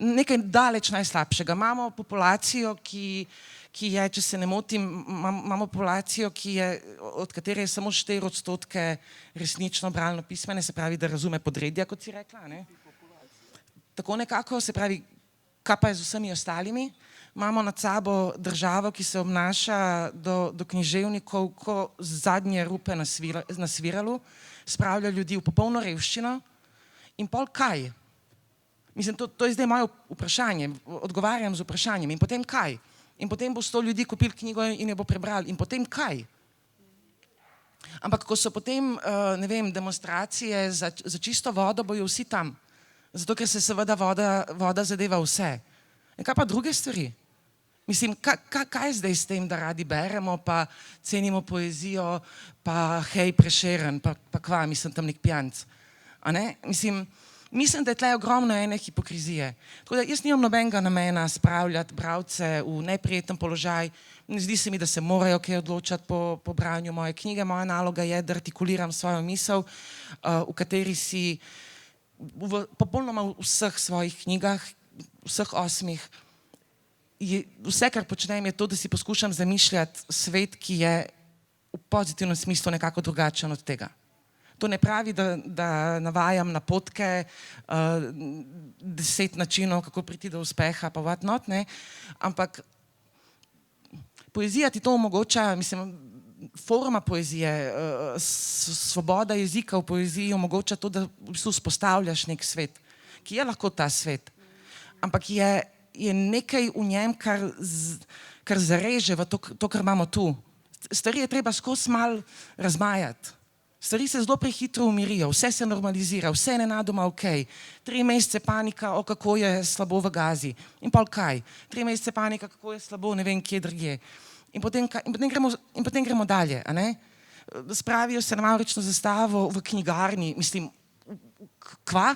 Nekaj daleč najslabšega. Imamo populacijo, ki je, če se ne motim, imamo populacijo, od katere je samo 4% resnično bralno pismene, se pravi, da razume podredja, kot si rekla. Ne? Tako nekako, se pravi, kaj pa je z vsemi ostalimi? Imamo nad sabo državo, ki se obnaša do književnikov, ko zadnje rupe na sviralu, spravlja ljudi v popolno revščino in pol kaj? Mislim, to je zdaj moje vprašanje, odgovarjam z vprašanjem in potem kaj? In potem bo 100 ljudi kupili knjigo in jo bo prebrali in potem kaj? Ampak ko so potem, ne vem, demonstracije za čisto vodo, bojo vsi tam, zato ker se seveda voda zadeva vse. In kaj pa druge stvari? Mislim, kaj je zdaj s tem, da radi beremo, pa cenimo poezijo, pa hej, Prešeren, pa kva, mislim, tam nek pijanc. A ne? Mislim, da je tle ogromno ene hipokrizije. Tako da jaz nimam nobenega namena spravljati bralce v neprijeten položaj. Ne zdi se mi, da se morajo kaj odločati po branju moje knjige. Moja naloga je, da artikuliram svojo misel, v kateri si v popolnoma vseh svojih knjigah, vseh 8, vse, kar počnem, je to, da si poskušam zamišljati svet, ki je v pozitivnem smislu nekako drugačen od tega. To ne pravi, da navajam napotke, 10 načinov, kako priti do uspeha, pa what not, ne, ampak poezija ti to omogoča, mislim, forma poezije, svoboda jezika v poeziji omogoča to, da v bistvu vzpostavljaš nek svet, ki je lahko ta svet, ampak je nekaj v njem, kar zareže v to, kar imamo tu. Stvari je treba skozi malo razmajati. Stvari se zelo prehitro umirijo, vse se normalizira, vse je nenadoma ok. 3 mesece panika, o kako je slabo v Gazi. In pol kaj? 3 mesece panika, kako je slabo, ne vem, kje drugje. In potem gremo dalje, a ne? Spravijo se na mavrično zastavo v knjigarni, mislim, kva?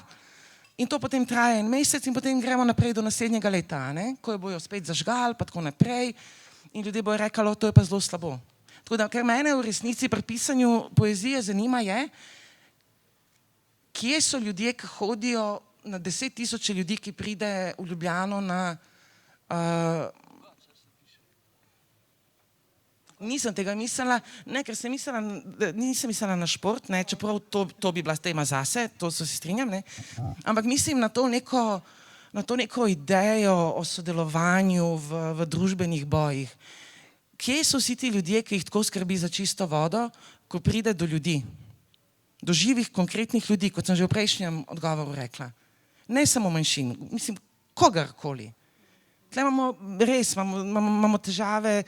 In to potem traja 1 mesec in potem gremo naprej do naslednjega leta, ne? Ko jo bojo spet zažgali, pa tako naprej in ljudje bojo rekli, to je pa zelo slabo. Tako da, kar mene v resnici pri pisanju poezije zanima je, kje so ljudje, ki hodijo na 10 000 ljudi, ki pride v Ljubljano na... Nisem tega mislila, ne, ker nisem mislila na šport, ne, čeprav to bi bila tema zase, to se strinjam, ne, ampak mislim na to neko idejo o sodelovanju v družbenih bojih. Kje so vsi ti ljudje, ki jih tako skrbi za čisto vodo, ko pride do ljudi, do živih, konkretnih ljudi, kot sem že v prejšnjem odgovoru rekla. Ne samo manjšin, mislim, kogarkoli. Tle imamo težave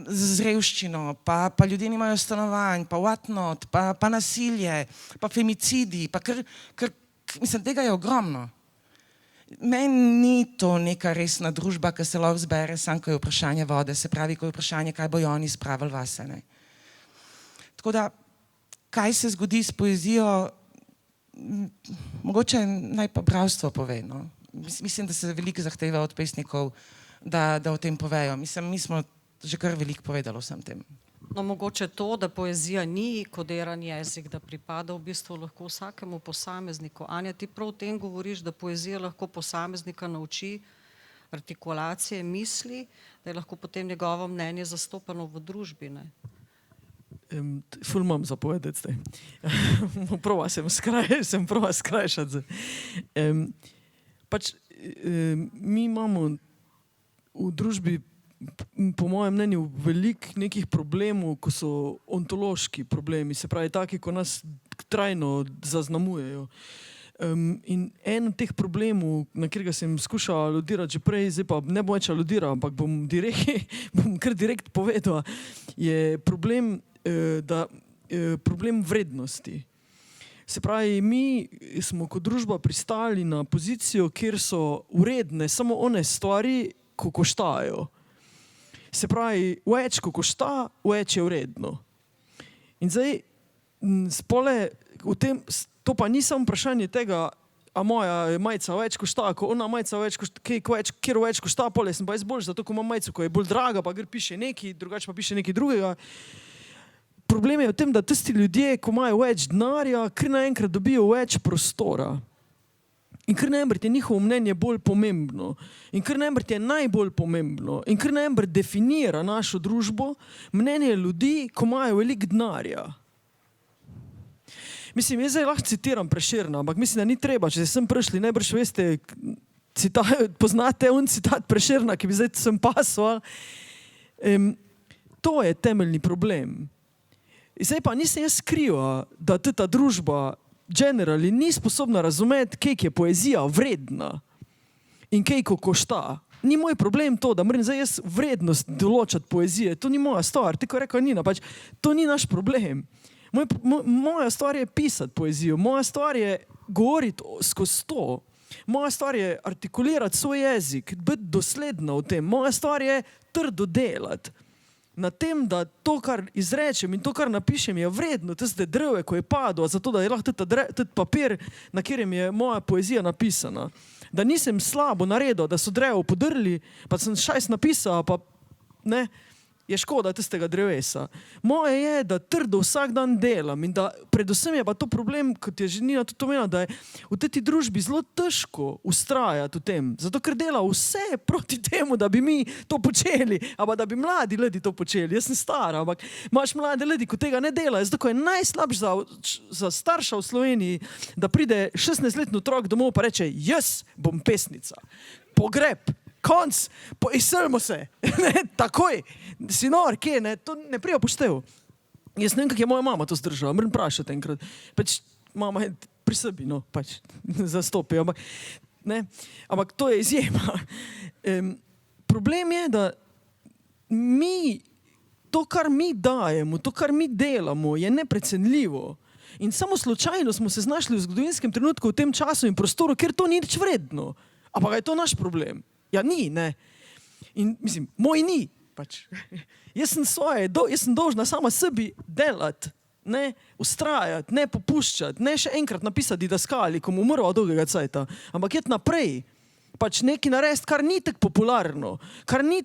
z revščino, pa ljudje nimajo stanovanj, pa what not, pa nasilje, pa femicidi, pa mislim, tega je ogromno. Meni ni to neka resna družba, ki se lahko zbere, samo ko je vprašanje vode, se pravi, ko je vprašanje, kaj bojo oni spravili vase. Ne? Tako da, kaj se zgodi s poezijo, mogoče naj pa bralstvo pove, no? Mislim, da se veliko zahteva od pesnikov da o tem povejo. Mislim, mi smo že kar veliko povedali o vsem tem. No, mogoče to, da poezija ni kodiran jezik, da pripada v bistvu lahko vsakemu posamezniku. Anja, ti prav o tem govoriš, da poezija lahko posameznika nauči artikulacije misli, da je lahko potem njegovo mnenje zastopano v družbi, ne? Ful imam za povedati zdaj. sem prova skrajšati. Mi imamo v družbi, po mojem mnenju, veliko nekih problemov, ko so ontološki problemi, se pravi taki, ko nas trajno zaznamujejo. In en od teh problemov, na katerega sem skušal aludirati že prej, zdaj pa ne bom več aludiral, ampak bom kar direkt povedal, je problem, problem vrednosti. Se pravi, mi smo kot družba pristali na pozicijo, kjer so vredne samo one stvari, ko koštajo. Se pravi, več ko košta, več je vredno. In zdaj, to pa ni samo vprašanje tega, a moja majica več košta, ko ona majica več košta, kjer več košta, pole sem pa jaz boljš, zato ko imam majico, ko je bolj draga, pa gre piše nekaj, drugače pa piše nekaj drugega. Problem je v tem, da tisti ljudje, ko imajo več denarja, kar naenkrat dobijo več prostora. In kar naenkrat je njihovo mnenje bolj pomembno. In kar naenkrat je najbolj pomembno. In kar naenkrat definira našo družbo, mnenje ljudi, ko imajo veliko denarja. Mislim, jaz zdaj lahko citiram Prešerna, ampak mislim, da ni treba, če sem prišli, najbrž veste, poznate citat Prešerna, ki bi zdaj sem pasal. To je temeljni problem. Zdaj pa nisem jaz skriva, da ta družba generali ni sposobna razumeti, kaj je poezija vredna in kaj ko košta. Ni moj problem to, da moram zdaj jaz vrednost določati poezije. To ni moja stvar, tako je rekla Nina, to ni naš problem. Moja stvar je pisati poezijo, moja stvar je govoriti skozi to. Moja stvar je artikulirati svoj jezik, biti dosledna v tem. Moja stvar je trdo delati na tem, da to, kar izrečem in to, kar napišem, je vredno. Tiste drve, ko je padlo, zato da je lahko tudi papir, na katerem je moja poezija napisana. Da nisem slabo naredil, da so drevo podrli, pa sem šajs napisal, pa ne, je škoda tistega drevesa. Moje je, da trdo vsak dan delam in da predvsem je pa to problem, kot je že Nina tudi omenila, da je v tej družbi zelo težko ustrajati v tem. Zato, ker dela vse proti temu, da bi mi to počeli, ali da bi mladi ljudi to počeli. Jaz sem stara, ampak imaš mlade ljudi, ko tega ne delajo. Zato, ko je najslabše za starša v Sloveniji, da pride 16-letni otrok domov pa reče, jaz bom pesnica. Pogreb. Konc, izselimo se, takoj, si nor, kje, ne, to ne prija poštev. Jaz ne vem, kak je moja mama to zdržala, moram vprašati enkrat. Mama je pri sebi, no, zastopi, ampak to je izjema. Problem je, da to, kar mi dajemo, to, kar mi delamo, je neprecenljivo. In samo slučajno smo se znašli v zgodovinskem trenutku, v tem času in prostoru, ker to ni nič vredno. Ampak je to naš problem. Ja, ni, ne. In mislim, moj ni, Jaz sem dolžna sama sebi delati, ne, ustrajati, ne popuščati, ne še enkrat napisati didaskali, ko mu umrva dolgega cajta, ampak jet naprej. Nekaj narediti, kar ni tako popularno, kar ni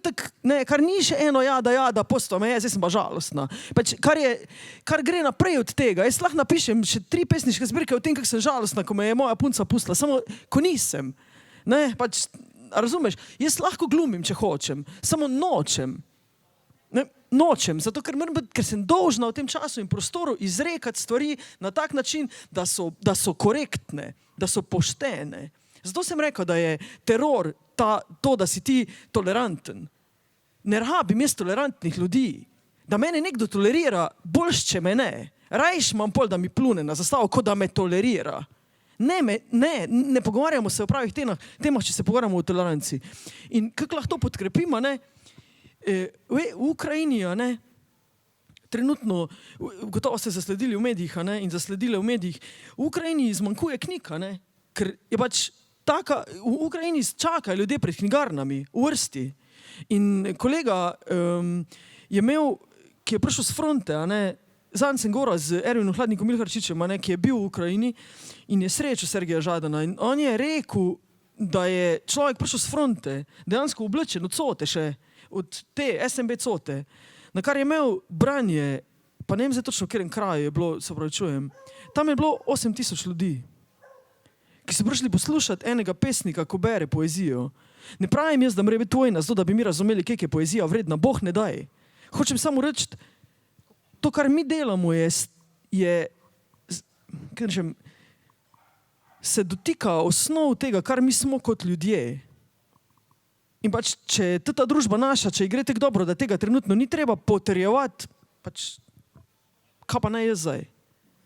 še eno jada, posto me je, zdaj sem pa žalostna. Kar gre naprej od tega. Jaz lahko napišem še 3 pesniške zbirke o tem, kako sem žalostna, ko me je moja punca pustila, samo ko nisem. Ne, razumeš, jaz lahko glumim, če hočem, samo nočem. Nočem, zato ker sem dolžna v tem času in prostoru izrekati stvari na tak način, da so korektne, da so poštene. Zato sem rekel, da je teror to, da si ti toleranten. Ne rabim jaz tolerantnih ljudi. Da mene nekdo tolerira, boljš, če me ne. Rajš imam pol, da mi plune na zastavo, kot da me tolerira. Ne pogovarjamo se o pravih temah, če se pogovarjamo o toleranciji. In kako lahko to podkrepimo, ne? V Ukrajini, ne? Trenutno, gotovo ste zasledili v medijih, ne? In zasledile v medijih, v Ukrajini zmanjkuje knjig, ne? Ker je v Ukrajini čakajo ljudje pred knjigarnami, v vrsti. In kolega je imel, ki je prišel s fronte, ne? Zanj sem govoril z Ervinom Hladnikom Milharčičem, ki je bil v Ukrajini in je srečal Sergeja Žadana. In on je rekel da je človek prišel s fronte, dejansko oblečen od cote še, od te SMB cote, na kar je imel branje, pa ne vem zdaj točno, v katerem kraju je bilo, se pravi čujem, tam je bilo 8000 ljudi, ki so prišli poslušati enega pesnika, ko bere poezijo. Ne pravim jaz, da mora biti vojna, zato da bi mi razumeli, kaj je poezija vredna, Bog ne daj. Hočem samo reči, to, kar mi delamo, se dotika osnov tega, kar mi smo kot ljudje. In pač, če je ta družba naša, če ji gre tako dobro, da tega trenutno ni treba potrjevati, pač, kaj pa naj jaz zdaj?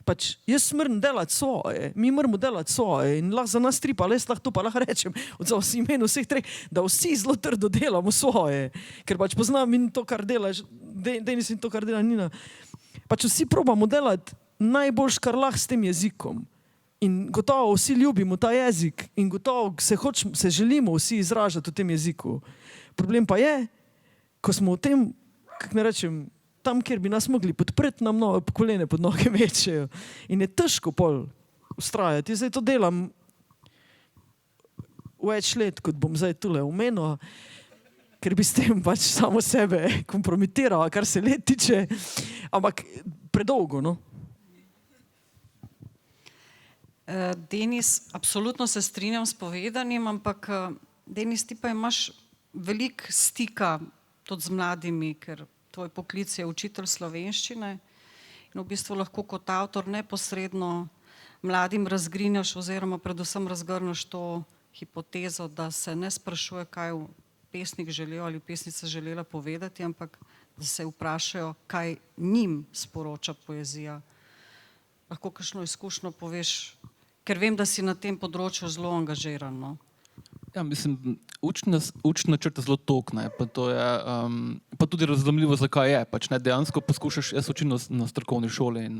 Pač, jaz moram delati svoje, mi moramo delati svoje in lahko za nas tri, pa jaz lahko to pa lahko rečem od imenu vseh treh, da vsi zelo trdo delamo svoje, ker pač poznam in to, kar delaš, Denis in to, kar dela Nina. Pač vsi probamo delati najboljš, kar lahko s tem jezikom. In gotovo vsi ljubimo ta jezik in gotovo se želimo vsi izražati v tem jeziku. Problem pa je, ko smo v tem, kako ne rečem, tam, kjer bi nas mogli podpreti, nam kolene pod noge mečejo. In je težko pol ustrajati. Jaz zdaj to delam več let, kot bom zdaj tule omenil, ker bi s tem pač samo sebe kompromitiral, kar se let tiče, ampak predolgo, no. Denis, absolutno se strinjam s povedanim, ampak Denis, ti pa imaš veliko stika tudi z mladimi, ker tvoj poklic je učitelj slovenščine in v bistvu lahko kot avtor neposredno mladim razgrinjaš oziroma predvsem razgrneš to hipotezo, da se ne sprašuje, kaj pesnik želel ali pesnica želela povedati, ampak da se vprašajo, kaj njim sporoča poezija. Lahko kakšno izkušnjo poveš, ker vem, da si na tem področju zelo angažiran, no? Ja, mislim, učni načrt je zelo tok, pa to je, pa tudi razumljivo, zakaj je. Pač, ne, dejansko poskušaš, jaz učim na strokovni šoli in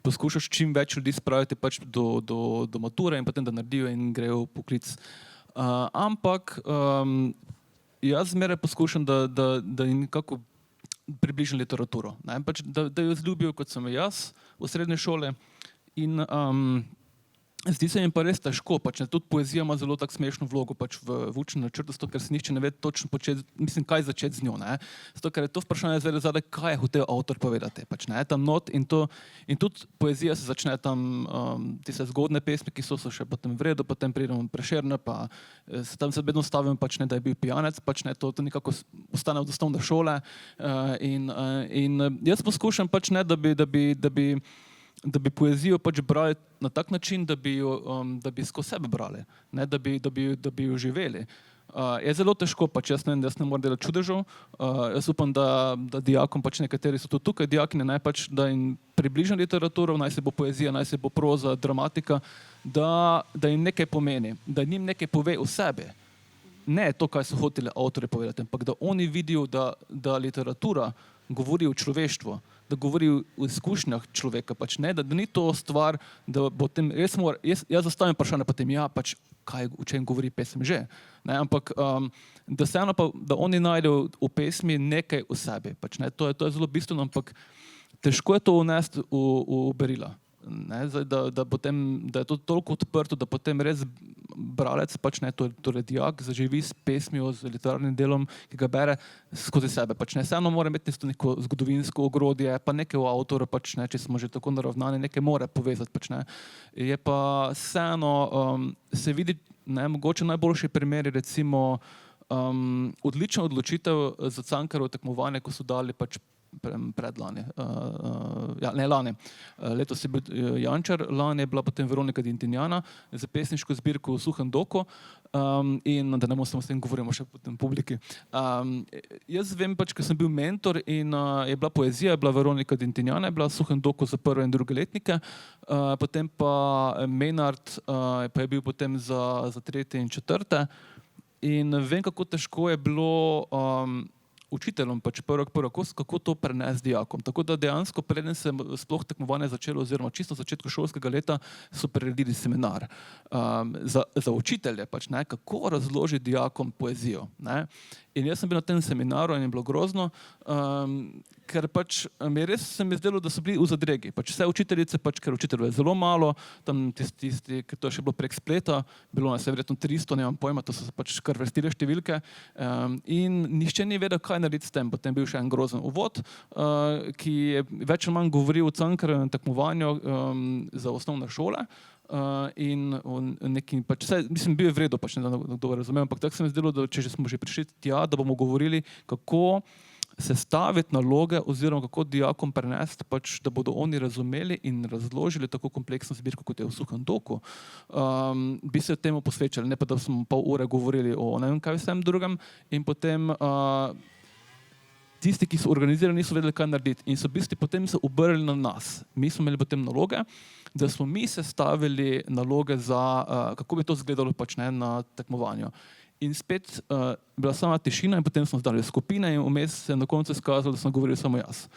poskušaš čim več ljudi spraviti pač do mature in potem, da naredijo in grejo v poklic. Ampak jaz zmeraj poskušam, da jim nekako približam literaturo. Ne, pač, da jo zljubijo, kot sem jaz v srednji šoli in zdi se mi pa res težko, pač, ne, tudi poezija ima zelo tako smešno vlogo pač v učnem načrtu, zato ker se nihče ne ve točno kaj začeti z njo. Ne. Zato ker je to vprašanje zadaj, kaj je hotel avtor povedati. Pač, ne, tam not in tudi poezija se začne tam, tiste zgodne pesmi, ki so še potem v redu, potem pridemo Prešerne, pa tam se vedno stavim, pač, ne, da je bil pijanec, pač, ne, to nekako ostane od osnovne šole in jaz poskušam, pač, ne, da bi poezijo pač brali na tak način, da bi skozi sebe brali, ne, da bi jo živeli. Je zelo težko, pač jaz ne moram delati čudežev, jaz upam, da dijakom, pač nekateri so tudi tukaj dijakine, ne, pač, da jim približam literaturo, naj se bo poezija, naj se bo proza, dramatika, da jim nekaj pomeni, da njim nekaj pove o sebi. Ne to, kaj so hoteli avtorji povedati, ampak da oni vidijo, da literatura govori o človeštvu, da govori o izkušnjah človeka, pač ne, da ni to stvar, da bo tem, jaz zastavim vprašanje potem, ja, pač, o čem govori pesem že, ne, ampak da vseeno pa, da oni najdejo v pesmi nekaj o sebi, pač ne, to je zelo bistveno, ampak težko je to vnesti v berila. Ne, da je to toliko odprto, da potem res bralec, pač ne, torej dijak, zaživi s pesmijo, z literarnim delom, ki ga bere skozi sebe. Pač ne, vseeno mora imeti neko zgodovinsko ogrodje, pa nekaj o avtoru, pač ne, če smo že tako naravnani, nekaj mora povezati. Pač ne. Je pa vseeno, se vidi, ne, mogoče najboljši primeri, recimo, odlična odločitev za Cankarjevo tekmovanje, ko so dali pač predlani, ne lani. Letos je bil Jančar, lani je bila potem Veronika Dintinjana za pesniško zbirko v Suhem doku in da ne bomo samo s tem govorimo še potem publiki. Jaz vem pač, ker sem bil mentor in je bila poezija, je bila Veronika Dintinjana, je bila v Suhem doku za prve in druge letnike, potem pa Menard pa je bil potem za tretje in četrte in vem, kako težko je bilo učiteljem, pač kako to prenesti dijakom. Tako da dejansko, preden se sploh tekmovanje začelo, oziroma čisto v začetku šolskega leta, so priredili seminar za učitelje, pač, ne, kako razložiti dijakom poezijo. Ne. In jaz sem bil na tem seminaru in je bilo grozno, ker pač res se mi zdelo, da so bili v zadregi. Pač vse učiteljice, ker učiteljev je zelo malo, tam tisti, ker to je še bilo prek spleta, bilo nas je verjetno 300, nemam pojma, to so se pač kar vrstile številke in nihče ni vedel, kaj narediti s tem. Potem bil še en grozen uvod, ki je več ali manj govoril o Cankarjevem tekmovanju za osnovne šole. In neki, pač vse, mislim, bil je v redu, pač ne da kdo razumem, ampak tako se mi zdelo, da če smo že prišli tja, da bomo govorili, kako sestaviti naloge oziroma kako dijakom prenesti, pač, da bodo oni razumeli in razložili tako kompleksno zbirko, kot je v Suhem doku, bi se temu posvečali, ne pa da smo pol ure govorili o ne vem kaj vsem drugem in potem tisti, ki so organizirali, niso vedeli, kaj narediti in so v bistvu potem se obrnili na nas. Mi smo imeli potem naloge, da smo mi sestavili naloge za, kako bi to izgledalo pač ne, na tekmovanju. In spet bila sama tišina in potem smo zdali skupine in vmes se na koncu izkazalo, da sem govoril samo jaz.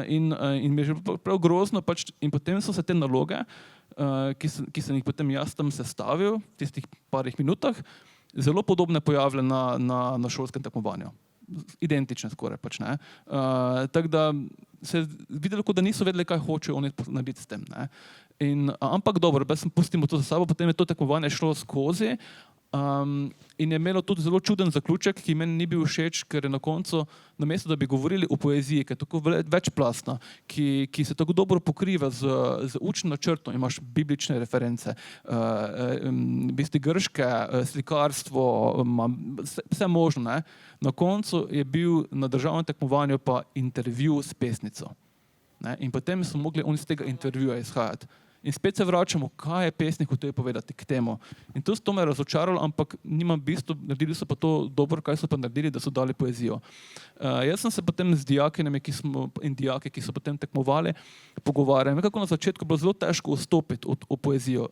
In mi je že prav grozno pač, in potem so se te naloge, ki sem jih potem jaz tam sestavil v tistih parih minutah, zelo podobne pojavile na šolskem tekmovanju. Identične skoraj pač, ne. Tako da se je videlo, kot da niso vedeli, kaj hočejo oni narediti s tem, ne. Ampak dobro, pustimo to za sabo, potem je to tekmovanje šlo skozi in je imelo tudi zelo čuden zaključek, ki meni ni bil všeč, ker je na koncu, namesto da bi govorili o poeziji, ki je tako večplastna, ki se tako dobro pokriva z učnim načrtom, imaš biblične reference, v bistvu grške, slikarstvo, vse možno, ne. Na koncu je bil na državnem tekmovanju pa intervju s pesnico. Ne? In potem so mogli oni z tega intervjuja izhajati. In spet se vračamo, kaj je pesnik hotel povedati k temu. In to me je razočaralo, ampak nimam bistvo, naredili so pa to dobro, kaj so pa naredili, da so dali poezijo. Jaz sem se potem z dijakinjami in dijaki, ki so potem tekmovali, pogovarjali. Nekako na začetku bilo zelo težko vstopiti v poezijo.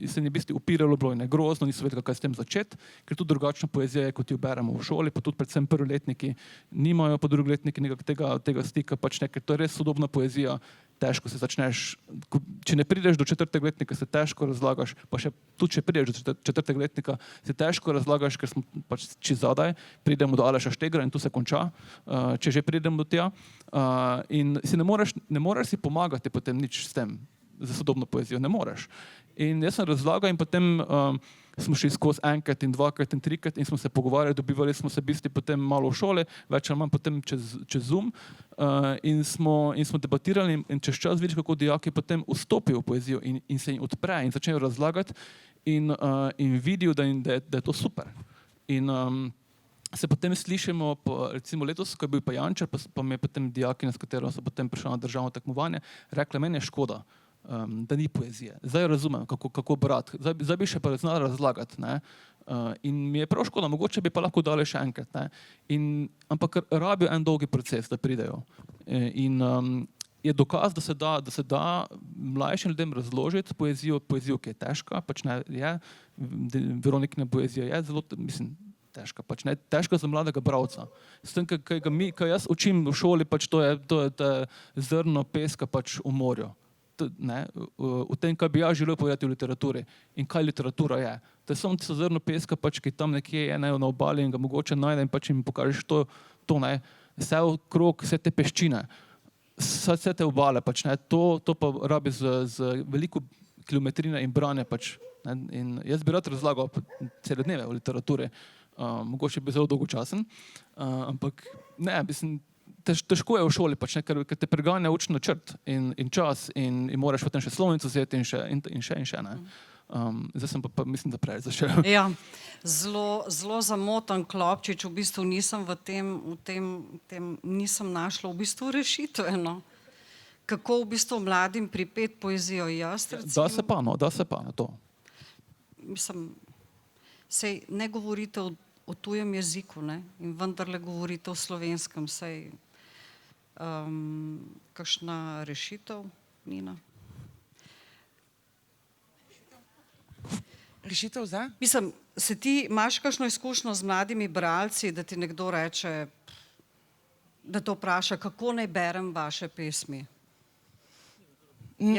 Se ni v bistvu upiralo, bilo je negrozno, niso vedeli, kaj s tem začeti, ker tudi drugačna poezija je, kot jo beremo v šoli, pa tudi predvsem prvoletniki nimajo, pa drugoletniki tega stika, pač ne, ker to je res sodobna poezija. Težko se začneš, če ne prideš do 4. letnika, se težko razlagaš, pa še tudi če prideš do 4. letnika, se težko razlagaš, ker smo pač čez zadaj, pridemo do Aleša Štegra in tu se konča, če že pridemo do tja. In si ne moreš si pomagati potem nič s tem, za sodobno poezijo, ne moreš. In jaz sem razlagal in potem smo šli skozi enkrat in dvakrat in trikrat in smo se pogovarjali, dobivali smo se v bistvu potem malo v šole, več ali manj potem čez Zoom in smo debatirali in čez čas vidiš, kako dijaki potem vstopijo v poezijo in se jim odpre in začnejo razlagati in vidijo, da je to super. In se potem slišimo, recimo letos, ko je bil pa Jančar, pa mi je potem dijakinja, s katero so potem prišla na državno tekmovanje, rekla, meni je škoda, da ni poezije. Zdaj razumem, kako brati. Zdaj bi še pa znala razlagati. Ne? In mi je prav škoda, mogoče bi pa lahko dali še enkrat. Ne? Ampak rabijo en dolgi proces, da pridejo. In je dokaz, da se da mlajšim ljudem razložiti poezijo, ki je težka, pač ne je, Veronikina poezija je zelo, mislim, težka, pač ne, težka za mladega bralca. S tem, kaj jaz učim v šoli, pač to je zrno peska pač v morju. Ne, v tem, kaj bi jaz želel povedati v literaturi in kaj literatura je. To je samo zrno peska, pač, ki tam nekje je na obali in ga mogoče najde in pač jim pokažeš to ne, vse okrog, vse te peščine, vse te obale, pač, ne, to pa rabi z veliko kilometrine in branje. Pač, ne, in jaz bi rad razlagal cele dneve v literaturi, mogoče bi zelo dolgočasen, ampak ne, mislim, težko je v šoli, pač, ne, ker te preganja učni načrt in čas in moraš potem še slovnico vzeti in še. Ne. Zdaj sem pa mislim, da prej zašel. Ja, zelo zamotan klopčič, v bistvu nisem v tem nisem našla v bistvu rešitve, no. Kako v bistvu mladim pripeti poezijo jaz, recimo. Da se pa na to. Mislim, sej ne govorite o tujem jeziku, ne, in vendarle govorite o slovenskem, sej kakšna rešitev, Nina? Rešitev za? Mislim, se ti imaš kakšno izkušnjo z mladimi bralci, da ti nekdo reče, da te vpraša, kako naj berem vaše pesmi?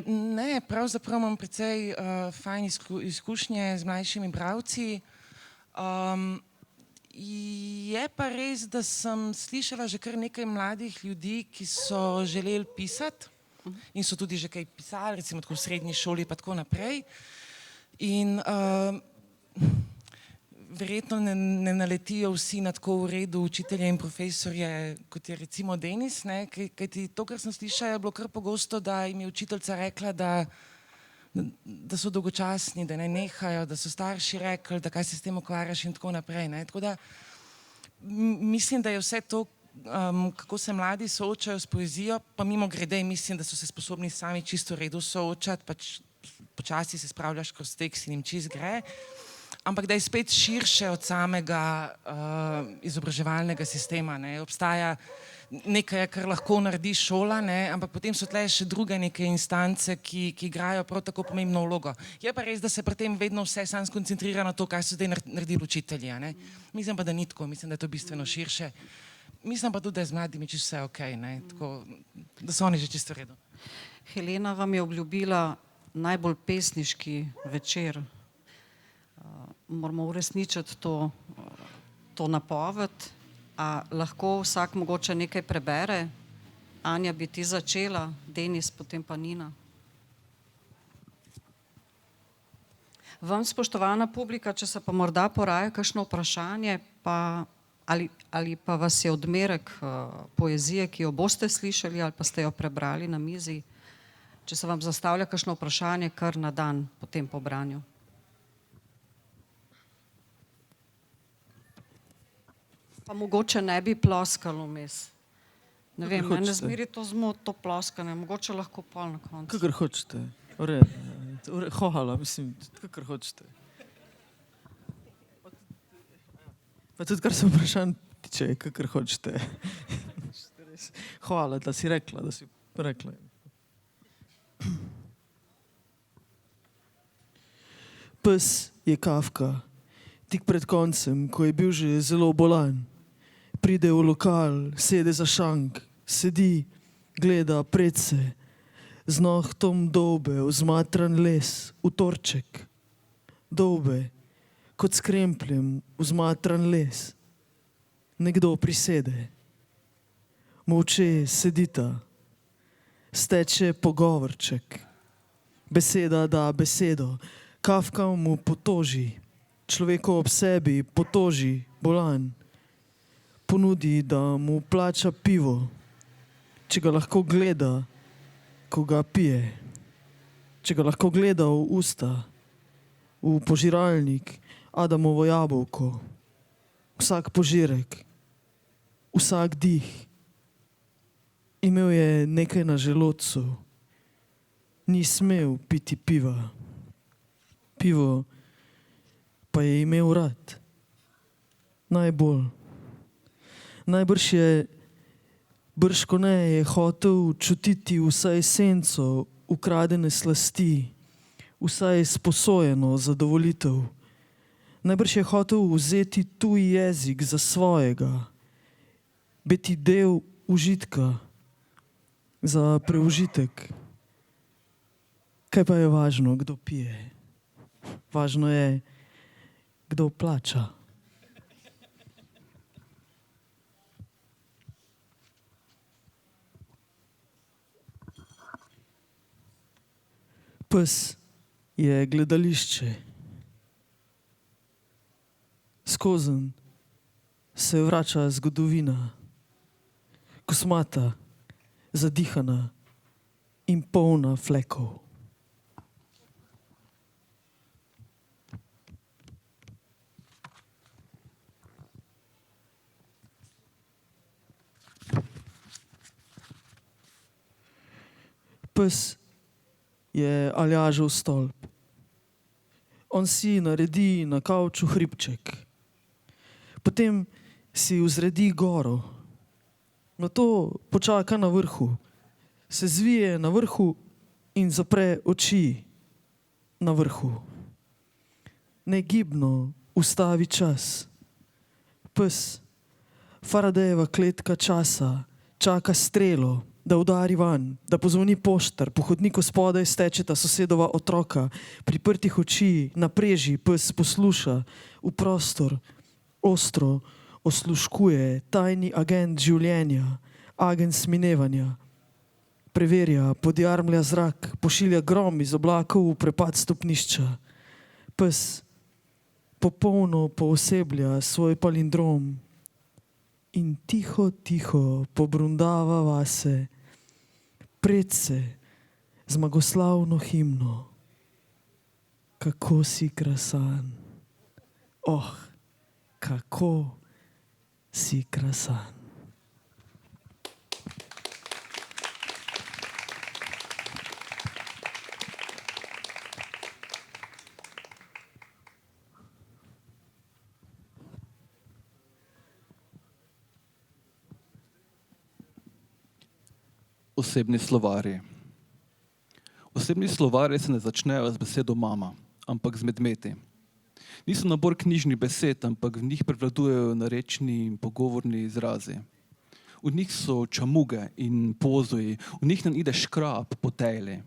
Ne, pravzaprav imam precej fajn izkušnje z mlajšimi bralci. Je pa res, da sem slišala že kar nekaj mladih ljudi, ki so želeli pisati in so tudi že kaj pisali, recimo tako v srednji šoli pa tako naprej. In verjetno ne naletijo vsi na tako v redu učitelje in profesorje, kot je recimo Denis, ne? Kajti to, kar sem slišala, je bilo kar pogosto, da jim je učiteljica rekla, da so dolgočasni, da ne nehajo, da so starši rekli, da kaj se s tem ukvarjaš in tako naprej. Ne? Tako da mislim, da je vse to, kako se mladi soočajo s poezijo, pa mimo grede mislim, da so se sposobni sami čisto v redu soočati, pač počasi se spravljaš kroz tekst in jim čist gre, ampak da je spet širše od samega izobraževalnega sistema. Ne? Obstaja nekaj, kar lahko naredi šola, ne? Ampak potem so tle še druge neke instance, ki igrajo prav tako pomembno vlogo. Je pa res, da se pri tem vedno vse sam skoncentrira na to, kaj so zdaj naredili učitelji. Ne? Mislim pa, da ni tako, mislim, da je to bistveno širše. Mislim pa tudi, da je z mladimi čisto vse okej, ne? Tako, da so oni že čisto v redu. Helena vam je obljubila najbolj pesniški večer. Moramo uresničiti to napoved. A lahko vsak mogoče nekaj prebere? Anja, bi ti začela, Denis, potem pa Nina. Vam, spoštovana publika, če se pa morda poraja kakšno vprašanje, ali pa vas je odmerek poezije, ki jo boste slišali ali pa ste jo prebrali na mizi, če se vam zastavlja kakšno vprašanje kar na dan po tem pobranju. Pa mogoče ne bi ploskalo vmes. Ne vem, mene zmeri to zmot, to ploskanje, mogoče lahko pol na koncu. Kakor hočete. Hvala, mislim, kakor hočete. Pa tudi, kar sem vprašanj tiče, kakor hočete. Hvala, da si rekla, Pes je Kafka. Tik pred koncem, ko je bil že zelo bolan. Pride v lokal, sede za šank, sedi, gleda predse, z nohtom dolbe, vzmatran les, utorček. Dolbe, kot s krempljem, vzmatran les. Nekdo prisede. Molče sedita. Steče pogovorček. Beseda da besedo. Kafka mu potoži. Človeko ob sebi potoži, bolan. Ponudi, da mu plača pivo, če ga lahko gleda, ko ga pije. Če ga lahko gleda v usta, v požiralnik, Adamovo jabolko, vsak požirek, vsak dih. Imel je nekaj na želodcu, ni smel piti piva. Pivo pa je imel rad. Najbolj. Bržkone je hotel čutiti vsaj senco ukradene slasti, vsaj sposojeno zadovolitev. Najbrž je hotel vzeti tuj jezik za svojega, biti del užitka, za preužitek. Kaj pa je važno, kdo pije? Važno je, kdo plača. Pes je gledališče. Skozenj se vrača zgodovina, kosmata, zadihana in polna flekov. Pes je Aljažev stolp. On si naredi na kavču hribček. Potem si vzredi goro. Nato počaka na vrhu. Se zvije na vrhu in zapre oči na vrhu. Negibno ustavi čas. Pes, Faradejeva kletka časa, čaka strelo, da udari van, da pozvoni poštar, po hodniku spodaj stečeta sosedova otroka, priprtih oči, na preži pes posluša v prostor ostro osluškuje tajni agent življenja, agent sminevanja. Preverja, podjarmlja zrak, pošilja grom iz oblakov v prepad stopnišča. Pes popolno pooseblja svoj palindrom in tiho, tiho pobrundava vase, predse zmagoslavno himno. Kako si krasan, oh, kako si krasan. Osebni slovarji. Osebni slovarji se ne začnejo z besedo mama, ampak z medmeti. Niso nabor knjižnih besed, ampak v njih prevladujejo narečni in pogovorni izrazi. V njih so čamuge in pozoji, v njih nam ide škrab po tejli.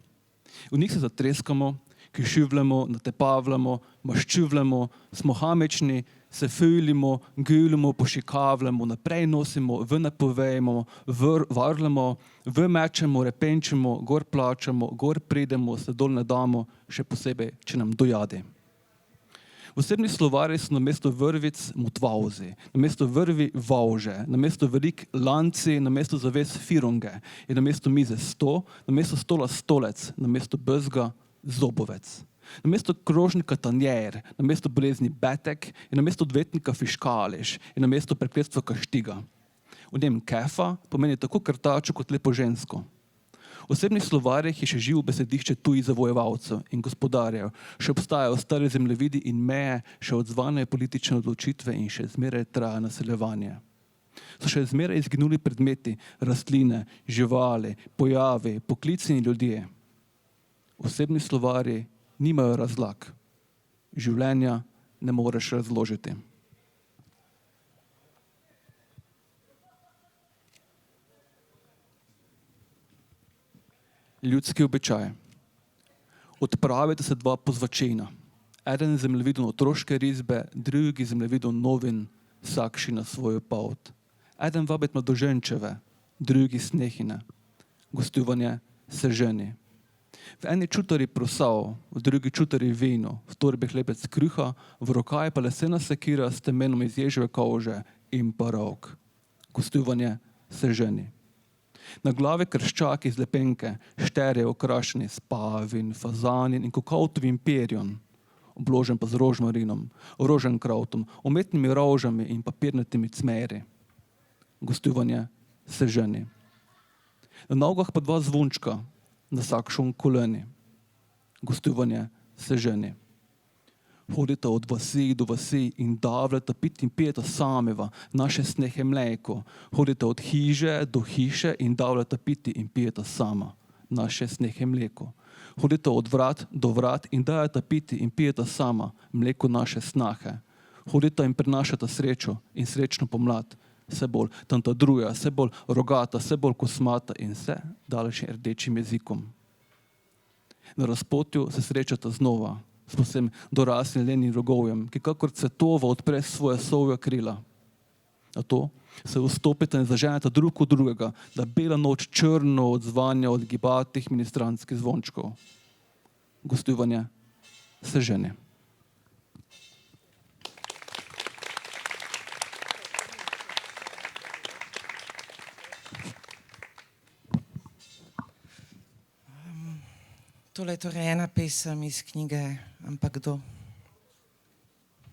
V njih se zatreskamo, kišivljamo, natepavljamo, maščivljamo, smo hamečni, se fujlimo, gulimo, pošikavljamo, naprej nosimo, v napovejmo, varljamo, v mečemo, repenčemo, gor plačamo, gor pridemo, se dol ne damo, še posebej, če nam dojade. Osebni slovarji so namesto vrvic mutvauzi, namesto vrvi vauže, namesto velik lanci, namesto zaves firunge in namesto mize sto, namesto stola stolec, namesto bezga zobovec. Namesto krožnika tanjer, namesto bolezni betek in namesto odvetnika fiškališ in namesto prekletstva kaštiga. V njem kefa pomeni tako krtačo kot lepo žensko. V osebnih slovarjih je še živo besedišče tujih zavojevalcev in gospodarjev, še obstajajo stare zemljevidi in meje, še odzvane politične odločitve in še zmeraj traja naseljevanje. So še zmeraj izginuli predmeti, rastline, živali, pojavi, poklici in ljudje. Osebni slovarji nimajo razlag. Življenja ne moreš razložiti. Ljudski običaj. Odpravite se dva pozvačina. Eden zemljevidom otroške risbe, drugi zemljevidom novin, vsakši na svojo pot. Eden vabit mladoženčeve, drugi snehine. Gostovanje se ženi. V eni čutari prosav, v drugi čutari vino, v torbi hlebec kruha, v rokaji pa lesena sekira s temenom iz ježeve kože in pa rok. Gostovanje se ženi. Na glavi krščaki iz lepenke, šterje okrašeni s pavin, fazanin in kokautovim perjon, obložen pa z rožmarinom, roženkrautom, umetnimi rožami in papirnatimi cmeri. Gostovanje se ženi. Na nogah pa dva zvončka, na vsakšen koleni. Gostovanje se ženi. Hodite od vasi do vasi in davljate pit in pijete sameva, naše snehe mleko. Hodite od hiže do hiše in davljate piti in pijete sama, naše snehe mleko. Hodite od vrat do vrat in dajete piti in pijete sama, mleko naše snahe. Hodite in prinašate srečo in srečno pomlad, vse bolj tantadruja, vse bolj rogata, vse bolj kosmata in vse daljšim rdečim jezikom. Na razpotju se srečate znova, s povsem doraslim lenim rogovjem, ki kakor cvetova odpre svoje sovja krila. Na to se vstopite in zaženete drug od drugega, da bela noč črno odzvanja od gibatih ministrantskih zvončkov. Gostovanje se ženi. Tole je torej ena pesem iz knjige Ampak kdo?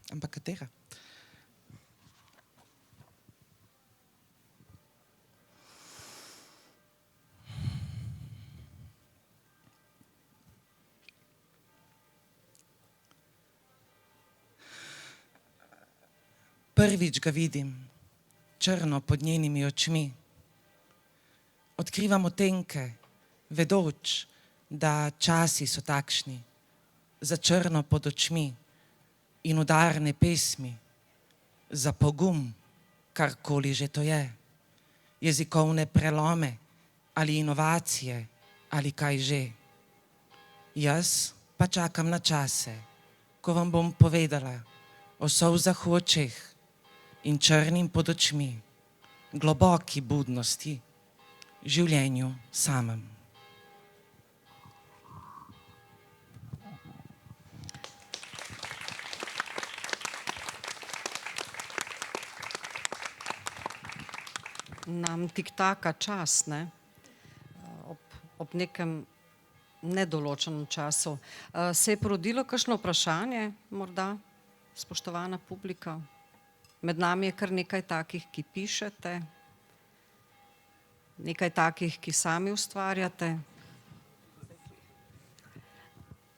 Ampak katera? Prvič ga vidim, črno pod njenimi očmi. Odkrivam otenke, vedoč, da časi so takšni, za črno pod očmi in udarne pesmi, za pogum, karkoli že to je, jezikovne prelome ali inovacije ali kaj že. Jaz pa čakam na čase, ko vam bom povedala o solzah v očeh, in črnim pod očmi, globoki budnosti, življenju samem. Nam tiktaka čas, ne? Ob nekem nedoločenem času. Se je porodilo kakšno vprašanje, morda, spoštovana publika? Med nami je kar nekaj takih, ki pišete, nekaj takih, ki sami ustvarjate.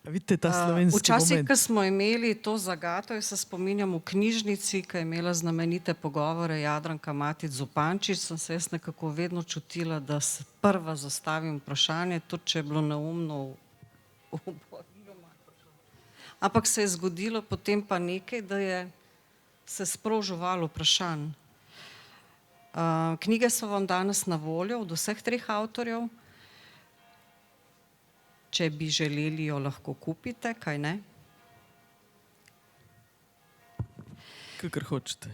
Vidite ta slovenski Včasih, moment. ko smo imeli to zagato, jaz se spominjam v knjižnici, ko je imela znamenite pogovore Jadranka Matic Zupančič, sem se jaz nekako vedno čutila, da se prva zastavim vprašanje, tudi če je bilo neumno ampak se je zgodilo potem pa nekaj, da je se sprožil val vprašanj. Knjige so vam danes na voljo od vseh treh avtorjev. Če bi želeli, jo lahko kupite, kaj ne? Kakor hočete.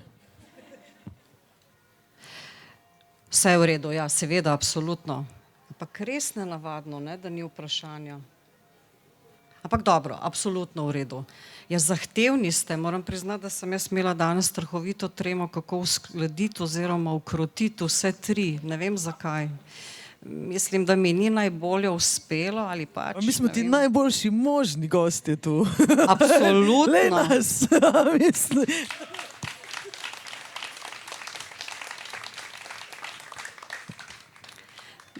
Vse je v redu, ja, seveda, absolutno. Ampak res nenavadno, ne, da ni vprašanja. Ampak dobro, absolutno v redu. Ja, zahtevni ste, moram priznati, da sem jaz imela danes strahovito tremo, kako uskladiti oziroma ukrotiti vse tri. Ne vem zakaj. Mislim, da mi ni najbolje uspelo ali pač. Mi smo ti najboljši možni gostje tu. Absolutno. Le nas, mislim.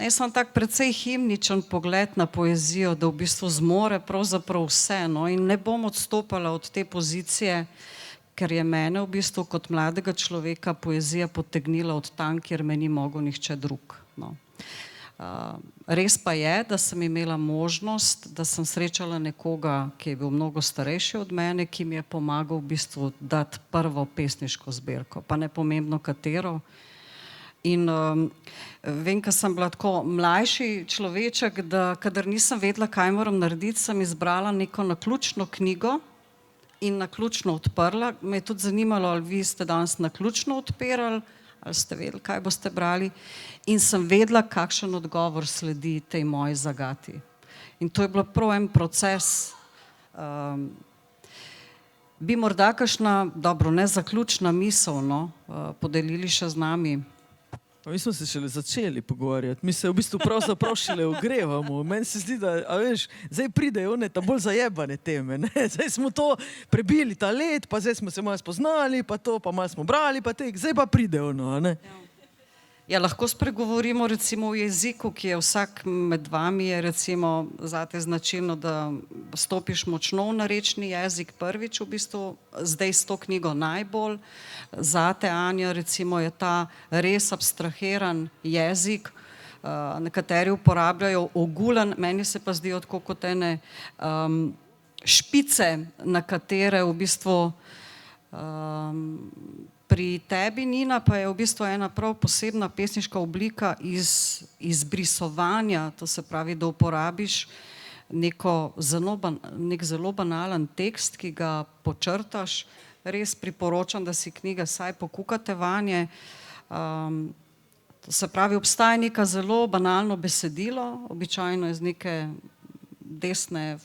Jaz imam tak precej himničen pogled na poezijo, da v bistvu zmore pravzaprav vse, no, in ne bom odstopala od te pozicije, ker je mene v bistvu kot mladega človeka poezija potegnila od tam, kjer me ni mogel nihče drug, no. Res pa je, da sem imela možnost, da sem srečala nekoga, ki je bil mnogo starejši od mene, ki mi je pomagal v bistvu dati prvo pesniško zbirko, pa ne pomembno katero. In vem, ko sem bila tako mlajši človeček, da kadar nisem vedela, kaj moram narediti, sem izbrala neko naključno knjigo in naključno odprla. Me je tudi zanimalo, ali vi ste danes naključno odpirali, ali ste vedeli, kaj boste brali. In sem vedela, kakšen odgovor sledi tej moji zagati. In to je bilo prav en proces. Bi morda kakšna, dobro, ne zaključna misel, no, podelili še z nami? Pa mi smo se šele začeli pogovarjati, mi se v bistvu pravzaprav šele ogrevamo. Meni se zdi, da, a veš, zdaj pridejo one ta bolj zajebane teme, ne? Zdaj smo to prebili ta let, pa zdaj smo se malo spoznali, pa to, pa malo smo brali, pa tek, zdaj pa pridejo, no, ne? Ja, lahko spregovorimo recimo o jeziku, ki je vsak med vami, je recimo zate značilno, da stopiš močno v narečni jezik prvič v bistvu, zdaj s to knjigo najbolj. Zate, Anja, recimo je ta res abstrahiran jezik, nekateri uporabljajo ogulen, meni se pa zdijo tako kot ene špice, na katere v bistvu pri tebi, Nina, pa je v bistvu ena prav posebna pesniška oblika izbrisovanja, to se pravi, da uporabiš nek zelo banalen tekst, ki ga počrtaš. Res priporočam, da si knjige saj pokukate vanje. To se pravi, obstaja neka zelo banalno besedilo, običajno iz neke desne,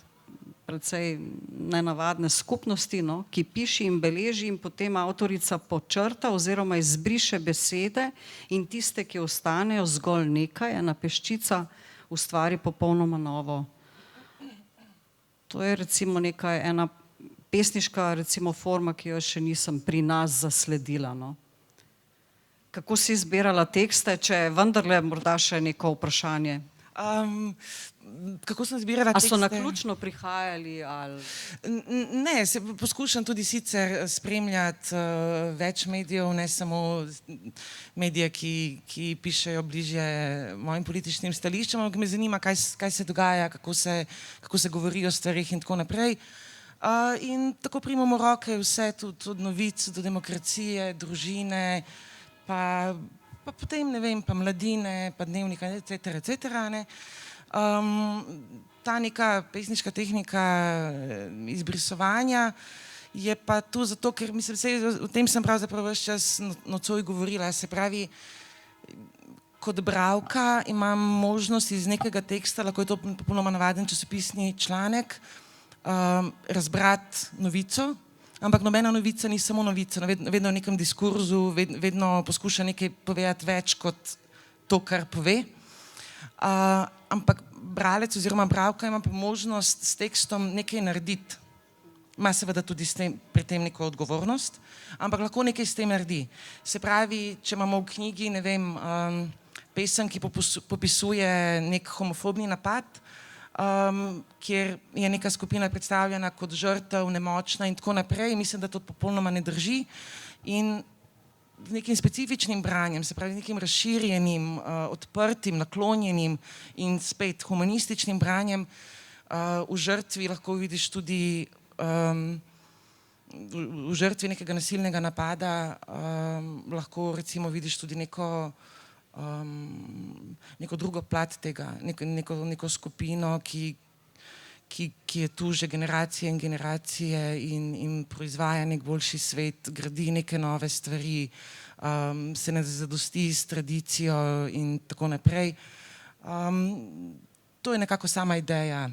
precej nenavadne skupnosti, no, ki piši in beleži in potem avtorica počrta oziroma izbriše besede in tiste, ki ostanejo, zgolj nekaj, ena peščica, ustvari popolnoma novo. To je recimo ena pesniška recimo forma, ki jo še nisem pri nas zasledila, no. Kako si izbirala tekste, če vendarle morda še neko vprašanje? Kako sem zbirala tekste? A so naključno prihajali ali? Ne, se poskušam tudi sicer spremljati več medijev, ne samo medije, ki pišejo bližje mojim političnim stališčem, ampak me zanima, kaj se dogaja, kako se govori o stvarih in tako naprej. In tako primamo roke vse, tudi od novic do demokracije, družine, pa potem, ne vem, pa Mladine, pa Dnevnika, etc., ne. Ta neka pesniška tehnika izbrisovanja je pa tu zato, ker mislim, o tem sem pravzaprav ves čas nocoj govorila, se pravi, kot bralka imam možnost iz nekega teksta, lahko je to popolnoma navaden časopisni članek, razbrati novico, ampak nobena novica ni samo novica, vedno v nekem diskurzu, vedno poskuša nekaj povedati več kot to, kar pove. Ampak bralec oziroma bralka ima pa možnost s tekstom nekaj narediti. Ima seveda tudi pri tem neko odgovornost, ampak lahko nekaj s tem naredi. Se pravi, če imamo v knjigi, ne vem, pesem, ki popisuje nek homofobni napad, kjer je neka skupina predstavljena kot žrtev, nemočna in tako naprej, mislim, da to popolnoma ne drži. In z nekim specifičnim branjem, se pravi, nekim razširjenim, odprtim, naklonjenim in spet humanističnim branjem v žrtvi lahko vidiš tudi v žrtvi nekega nasilnega napada lahko recimo vidiš tudi neko drugo plat tega, neko skupino, ki je tu že generacije in generacije in proizvaja nek boljši svet, gradi neke nove stvari, se ne zadosti s tradicijo in tako naprej. To je nekako sama ideja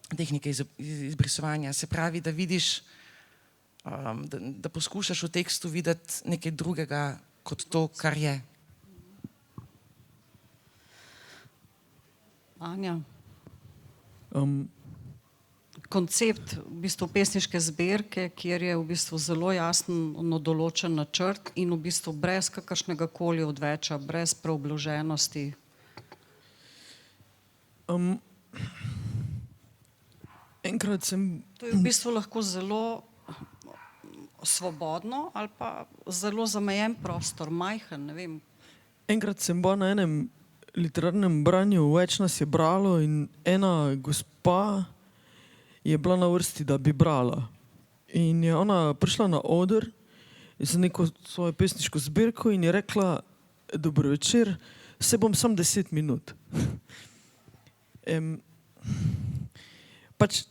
tehnike izbrisovanja. Se pravi, da vidiš, da poskušaš v tekstu videti nekaj drugega kot to, kar je. Anja? Koncept v bistvu pesniške zbirke, kjer je v bistvu zelo jasno določen načrt in v bistvu brez kakršnega koli odveča, brez preobloženosti. Enkrat sem... To je v bistvu lahko zelo svobodno ali pa zelo zamejen prostor, majhen, ne vem. Enkrat sem bila na enem literarnem branju, več nas je bralo in ena gospa je bila na vrsti, da bi brala. In je ona prišla na oder z neko svojo pesniško zbirko in je rekla: "Dobro večer, se bom sam 10 minut." Pač,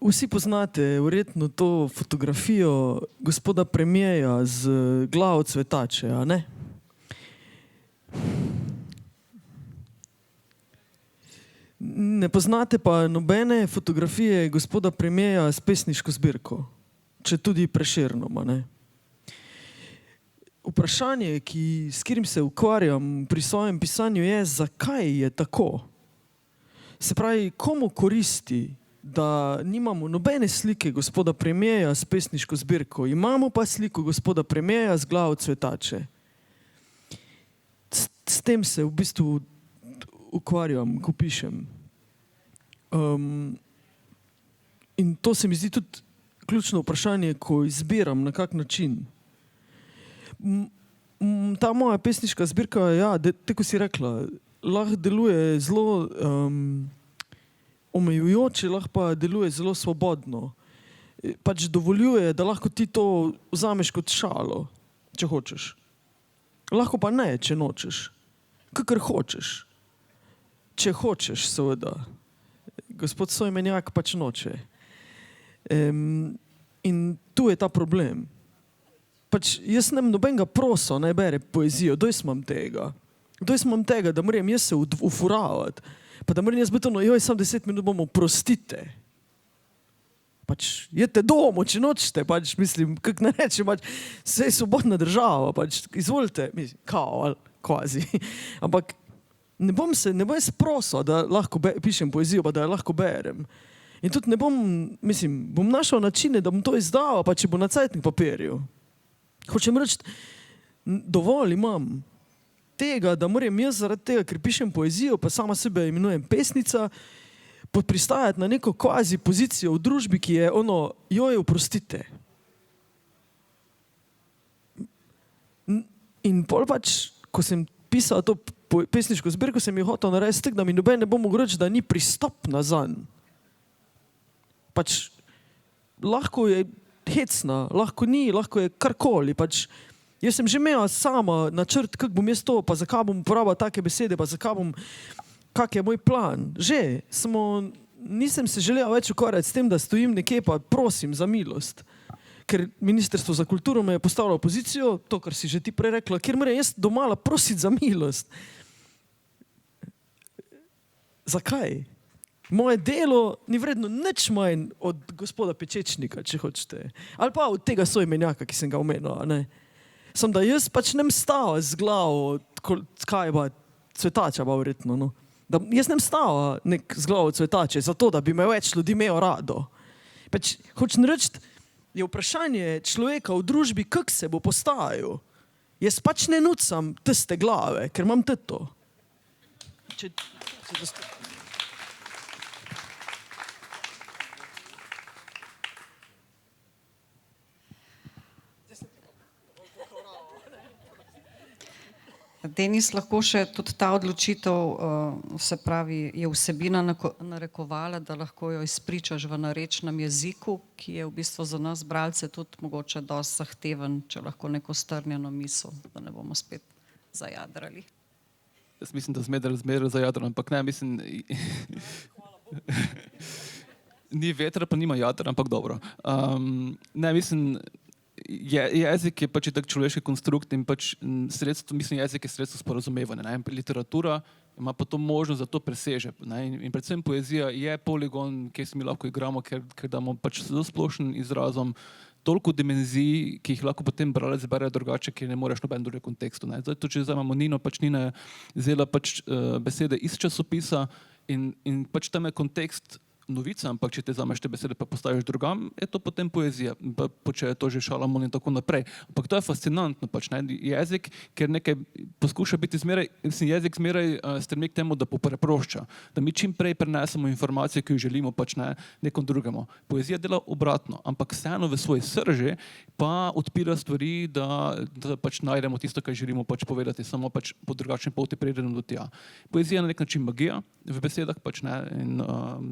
vsi poznate verjetno to fotografijo gospoda premierja z glavo cvetače, a ne? Ne poznate pa nobene fotografije gospoda premierja s pesniško zbirko, če tudi Prešernom, a ne? Vprašanje, s katerim se ukvarjam pri svojem pisanju, je, zakaj je tako? Se pravi, komu koristi, da nimamo nobene slike gospoda premierja s pesniško zbirko, imamo pa sliko gospoda premierja z glavo cvetače. S tem se v bistvu ukvarjam, ko pišem. In to se mi zdi tudi ključno vprašanje, ko izbiram, na kak način. Ta moja pesniška zbirka, ja, tako si rekla, lahko deluje zelo omejujoče, lahko pa deluje zelo svobodno. Pač dovoljuje, da lahko ti to vzameš kot šalo, če hočeš. Lahko pa ne, če nočeš. Kakor hočeš. Če hočeš, seveda. Gospod Sojmenjak pač noče. In tu je ta problem. Pač jaz nem nobenega proso, naj bere poezijo, doj smam tega. Doj smam tega, da moram jaz se ufuravati. Pa da moram jaz biti ono, joj, sam 10 minut bomo, prostite. Pač jedte domo, če nočete, pač mislim, kak ne reče, pač vse je svobodna država, pač izvolite, mislim, kao, ali kvazi. Ampak ne bom jaz prosil, da lahko pišem poezijo, pa da jo lahko berem. In tudi ne bom, mislim, bom našel načine, da bom to izdal, pa če bo na cajtnih papirju. Hočem reči, dovolj imam tega, da moram jaz zaradi tega, ker pišem poezijo, pa sama sebe imenujem pesnica, pristajati na neko kvazi pozicijo v družbi, ki je ono, joj, oprostite. In pol pač, ko sem pisal to pesniško zbirko, sem jo hotel narediti tak, da mi noben ne bo mogel reči, da ni pristopna zanj. Pač lahko je hecna, lahko ni, lahko je karkoli. Pač, jaz sem že imela sama načrt, kak bom jaz to, pa zakaj bom uporabila take besede, pa zakaj bom, kak je moj plan. Že, samo nisem se želel več ukvarjati s tem, da stojim nekje pa prosim za milost. Ker Ministrstvo za kulturo me je postavilo v pozicijo, to, kar si že ti prej rekla, kjer moram jaz domala prositi za milost. Zakaj? Moje delo ni vredno nič manj od gospoda Pečečnika, če hočete. Ali pa od tega soimenjaka, ki sem ga omenil. Sem da jaz pač nem stava z glavo, kaj pa cvetača pa verjetno. No. Da jaz nem stava z glavo cvetače, zato da bi me več ljudi imel rado. Pač hočem reči, je vprašanje človeka v družbi, kak se bo postajal. Jaz pač ne nucam tiste glave, ker imam to. Denis, lahko še tudi ta odločitev, se pravi, je vsebina narekovala, da lahko jo izpričaš v narečnem jeziku, ki je v bistvu za nas bralce tudi mogoče dosti zahteven, če lahko neko strnjeno misel, da ne bomo spet zajadrali. Jaz mislim, da zmeraj zajadram, ampak ne, mislim, ni vetra, pa nima jadra, ampak dobro. Ne, mislim, jezik je pač tak človeški konstrukt in pač sredstvo, mislim, jezik je sredstvo sporazumevanja. Literatura ima pa to možnost, da to preseže. In predvsem poezija je poligon, kjer se mi lahko igramo, ker damo pač zelo splošnim izrazom toliko dimenzij, ki jih lahko potem bralec bere drugače, ker ne moreš noben drugem kontekstu. Zdaj, če vzamemo Nino, pač Nina je vzela pač besede iz časopisa in pač tam je kontekst novica, ampak če te vzameš te besede pa postaviš drugam, je to potem poezija. Pa počejo to že Šalamon in tako naprej. Ampak to je fascinantno, pač jezik, ker nekaj poskuša biti zmeraj, jezik zmeraj stremi k temu, da popreprošča, da mi čim prej prenesemo informacije, ki jo želimo pač nekom drugemu. Poezija dela obratno, ampak vseeno v svoji srži pa odpira stvari, da pač najdemo tisto, kar želimo pač povedati, samo pač po drugačni poti pridemo do tja. Poezija je na nek način magija v besedah pač in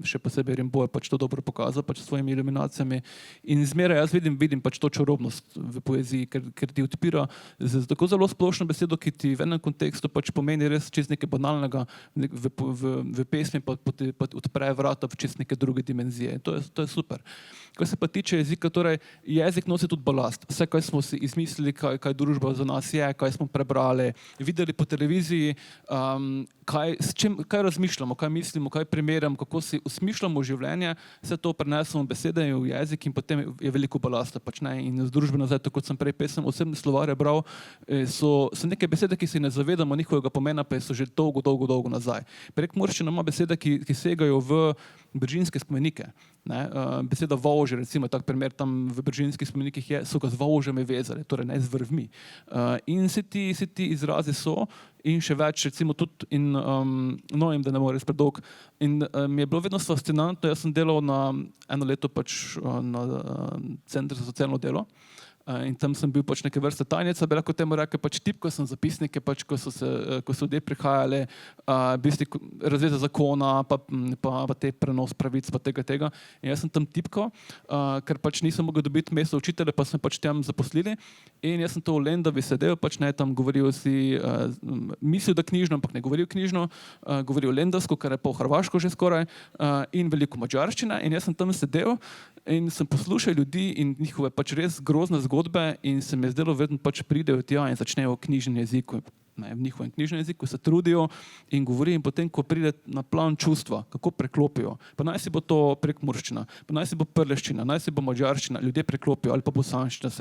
še posebej Rimbaud je pač to dobro pokazal pač s svojimi iluminacijami in zmeraj jaz vidim pač to čarobnost v poeziji, ker ti odpira z tako zelo splošno besedo, ki ti v enem kontekstu pač pomeni res čez nekaj banalnega v pesmi pa odpre vrata v čez neke druge dimenzije. To je super. Kar se pa tiče jezika, torej jezik nosi tudi balast. Vse, kaj smo si izmislili, kaj družba za nas je, kaj smo prebrali, videli po televiziji, kaj razmišljamo, kaj mislimo, kaj primerjamo, kako si usmišljamo življenje, vse to prenesemo besede v jezik in potem je veliko balasta. Pač in z družbe nazaj, tako kot sem prej pesem osebne slovarje bral, so neke besede, ki si ne zavedamo njihovega pomena, pa so že dolgo nazaj. Prekmurščina ima besede, ki segajo v bržinske spomenike. Beseda volže, recimo, tak primer tam v bržinskih spomenikih so ga z volžami vezali, torej ne z vrvmi. In vsi ti izrazi so in še več, recimo tudi da ne more res predolg. In mi je bilo vedno fascinantno, jaz sem delal eno leto pač na Centru za socialno delo. In tam sem bil pač neke vrste tajnica, bi lahko temu rekel, pač tipko sem zapisnike, pač ko so ljudje prihajali, razveza zakona, pa te prenos pravic, pa tega. In jaz sem tam tipko, ker pač nisem mogel dobiti mesto učitelja, pa sem pač tam zaposlili. In jaz sem to v Lendavi sedel, pač tam govoril si, mislil, da knjižno, ampak ne govoril knjižno, govoril lendavsko, kar je pol hrvaško že skoraj, in veliko madžarščine. In jaz sem tam sedel in sem poslušal ljudi in njihove pač res grozne zgodbe in se mi je zdelo, vedno pač pridejo tja in začnejo v knjižnem jeziku. V njihovem knjižnem jeziku se trudijo in govorijo in potem, ko pride na plan čustva, kako preklopijo. Pa naj si bo to prekmurščina, pa naj si bo prleščina, naj si bo madžarščina, ljudje preklopijo ali pa bosanščina.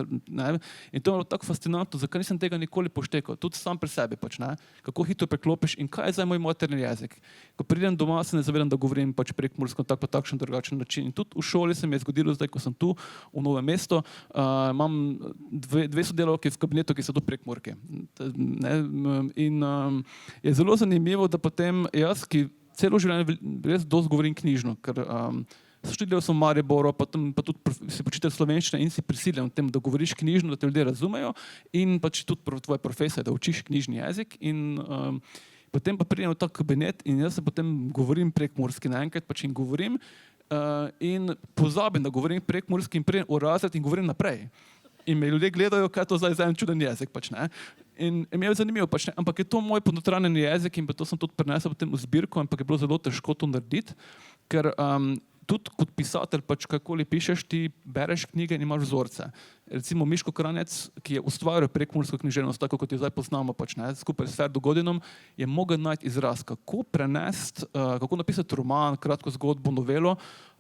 In to je bilo tako fascinantno, zakaj nisem tega nikoli poštekal, tudi sam pri sebi pač, kako hitro preklopiš in kaj je zdaj moj materni jezik. Ko pridem doma, se ne zavedam, da govorim pač prekmursko tak pa takšen drugačen način. In tudi v šoli se mi je zgodilo zdaj, ko sem tu v Novem mestu, imam dve sodelavke v kabinetu, ki so tu prekmurke. In je zelo zanimivo, da potem jaz, ki celo življenje res dosti govorim knjižno, ker študiral sem v Mariboru, pa tudi si učitelj slovenščine in si prisiljen v tem, da govoriš knjižno, da te ljudje razumejo in pač tudi tvoja profesija, da učiš knjižni jezik in potem pa pridem v ta kabinet in jaz se potem govorim prekmurski naenkrat pač in govorim in pozabim, da govorim prekmurski in pridem v razred in govorim naprej. In me ljudje gledajo, kaj je to zdaj za en čuden jezik. Pač, in mi je zanimivo, pač, ampak je to moj ponotranjeni jezik in to sem tudi prenesel potem v zbirko, ampak je bilo zelo težko to narediti. ker tudi kot pisatelj, pač kakoli pišeš, ti bereš knjige in imaš vzorce. Recimo Miško Kranjec, ki je ustvaril prekmursko književnost, tako kot jo zdaj poznamo, pač, ne, skupaj s Ferdo Godinom, je mogel najti izraz, kako prenesti, kako napisati roman, kratko zgodbo, novelo,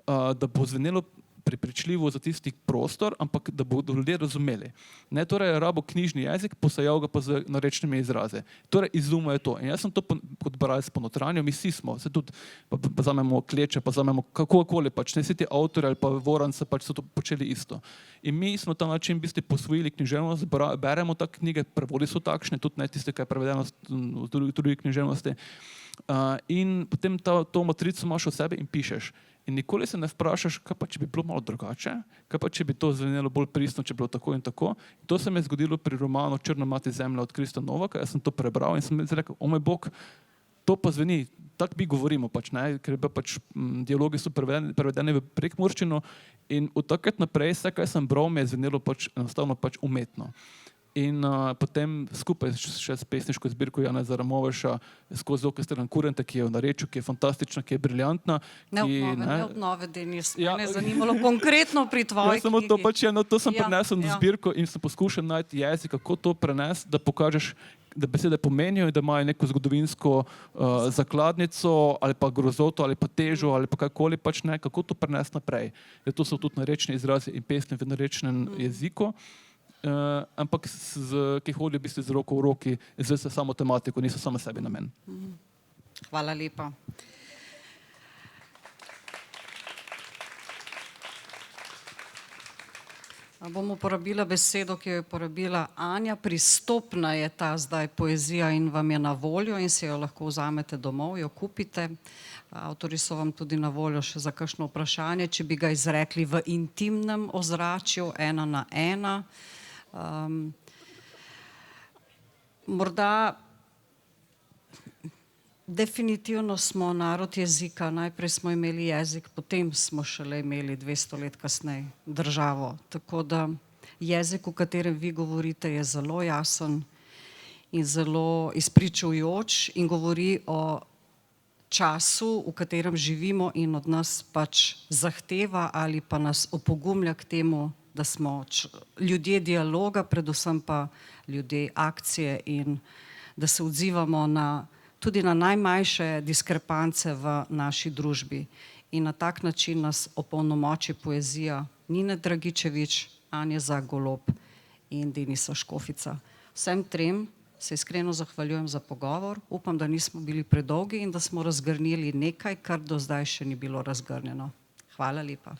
da bo zvenelo prepričljivo za tisti prostor, ampak da bodo ljudje razumeli. Ne, torej rabo knjižni jezik, posajal ga pa z narečnimi izraze. Torej izumuje to. In jaz sem to kot bralec ponotranjal, mi vsi smo, se tudi pa vzamemo Kleče, pa vzamemo kakokoli, pač ne vsi ti avtori ali pa Voranca pač so to počeli isto. In mi smo ta način v bistvu posvojili književnost, beremo ta knjige, prevodi so takšne, tudi ne tiste, kaj je prevedeno v drugi književnosti. In potem to matrico imaš v sebi in pišeš. In nikoli se ne vprašaš, kaj pa če bi bilo malo drugače, kaj pa če bi to zvenelo bolj pristno, če bi bilo tako in tako. In to se mi je zgodilo pri romanu Črna mati zemlja od Krista Novaka, jaz sem to prebral in sem rekel, o moj bog, to pa zveni, tako mi govorimo, pač, ne, ker pač dialogi so prevedeni v prekmurščino in od takrat naprej vse, kaj sem bral, mi je zvenelo pač enostavno pač umetno. In potem skupaj še s pesniško zbirko Janeza Ramovša skozi orkester Kurenta, ki je v narečju, ki je fantastična, ki je briljantna. Ne obnove, Denis, mene je zanimalo konkretno pri tvoji knjigi. Samo to pač je, no, to sem prinesel v zbirko in sem poskušal najti jezik, kako to prenesti, da pokažeš, da besede pomenijo in da imajo neko zgodovinsko zakladnico ali pa grozoto ali pa težo ali pa kakoli pač ne, kako to prenesti naprej. To so tudi narečni izrazi in pesmi v narečnem jeziku. Ampak ki hodijo v bistvu z roko v roki, z samo tematiko, niso samo sebi namen. Hvala lepa. Bom uporabila besedo, ki jo je uporabila Anja. Pristopna je ta zdaj poezija in vam je na voljo in si jo lahko vzamete domov, jo kupite. Avtori so vam tudi na voljo še za kakšno vprašanje, če bi ga izrekli v intimnem ozračju, 1 na 1. Morda definitivno smo narod jezika, najprej smo imeli jezik, potem smo šele imeli 200 let kasneje državo. Tako da jezik, v katerem vi govorite, je zelo jasen in zelo izpričujoč in govori o času, v katerem živimo in od nas pač zahteva ali pa nas opogumlja k temu, da smo ljudje dialoga, predvsem pa ljudje akcije in da se odzivamo tudi na najmanjše diskrepance v naši družbi. In na tak način nas opolnomoči poezija Nine Dragičević, Anje Zagolob in Denisa Škofica. Vsem trem se iskreno zahvaljujem za pogovor. Upam, da nismo bili predolgi in da smo razgrnili nekaj, kar do zdaj še ni bilo razgrnjeno. Hvala lepa.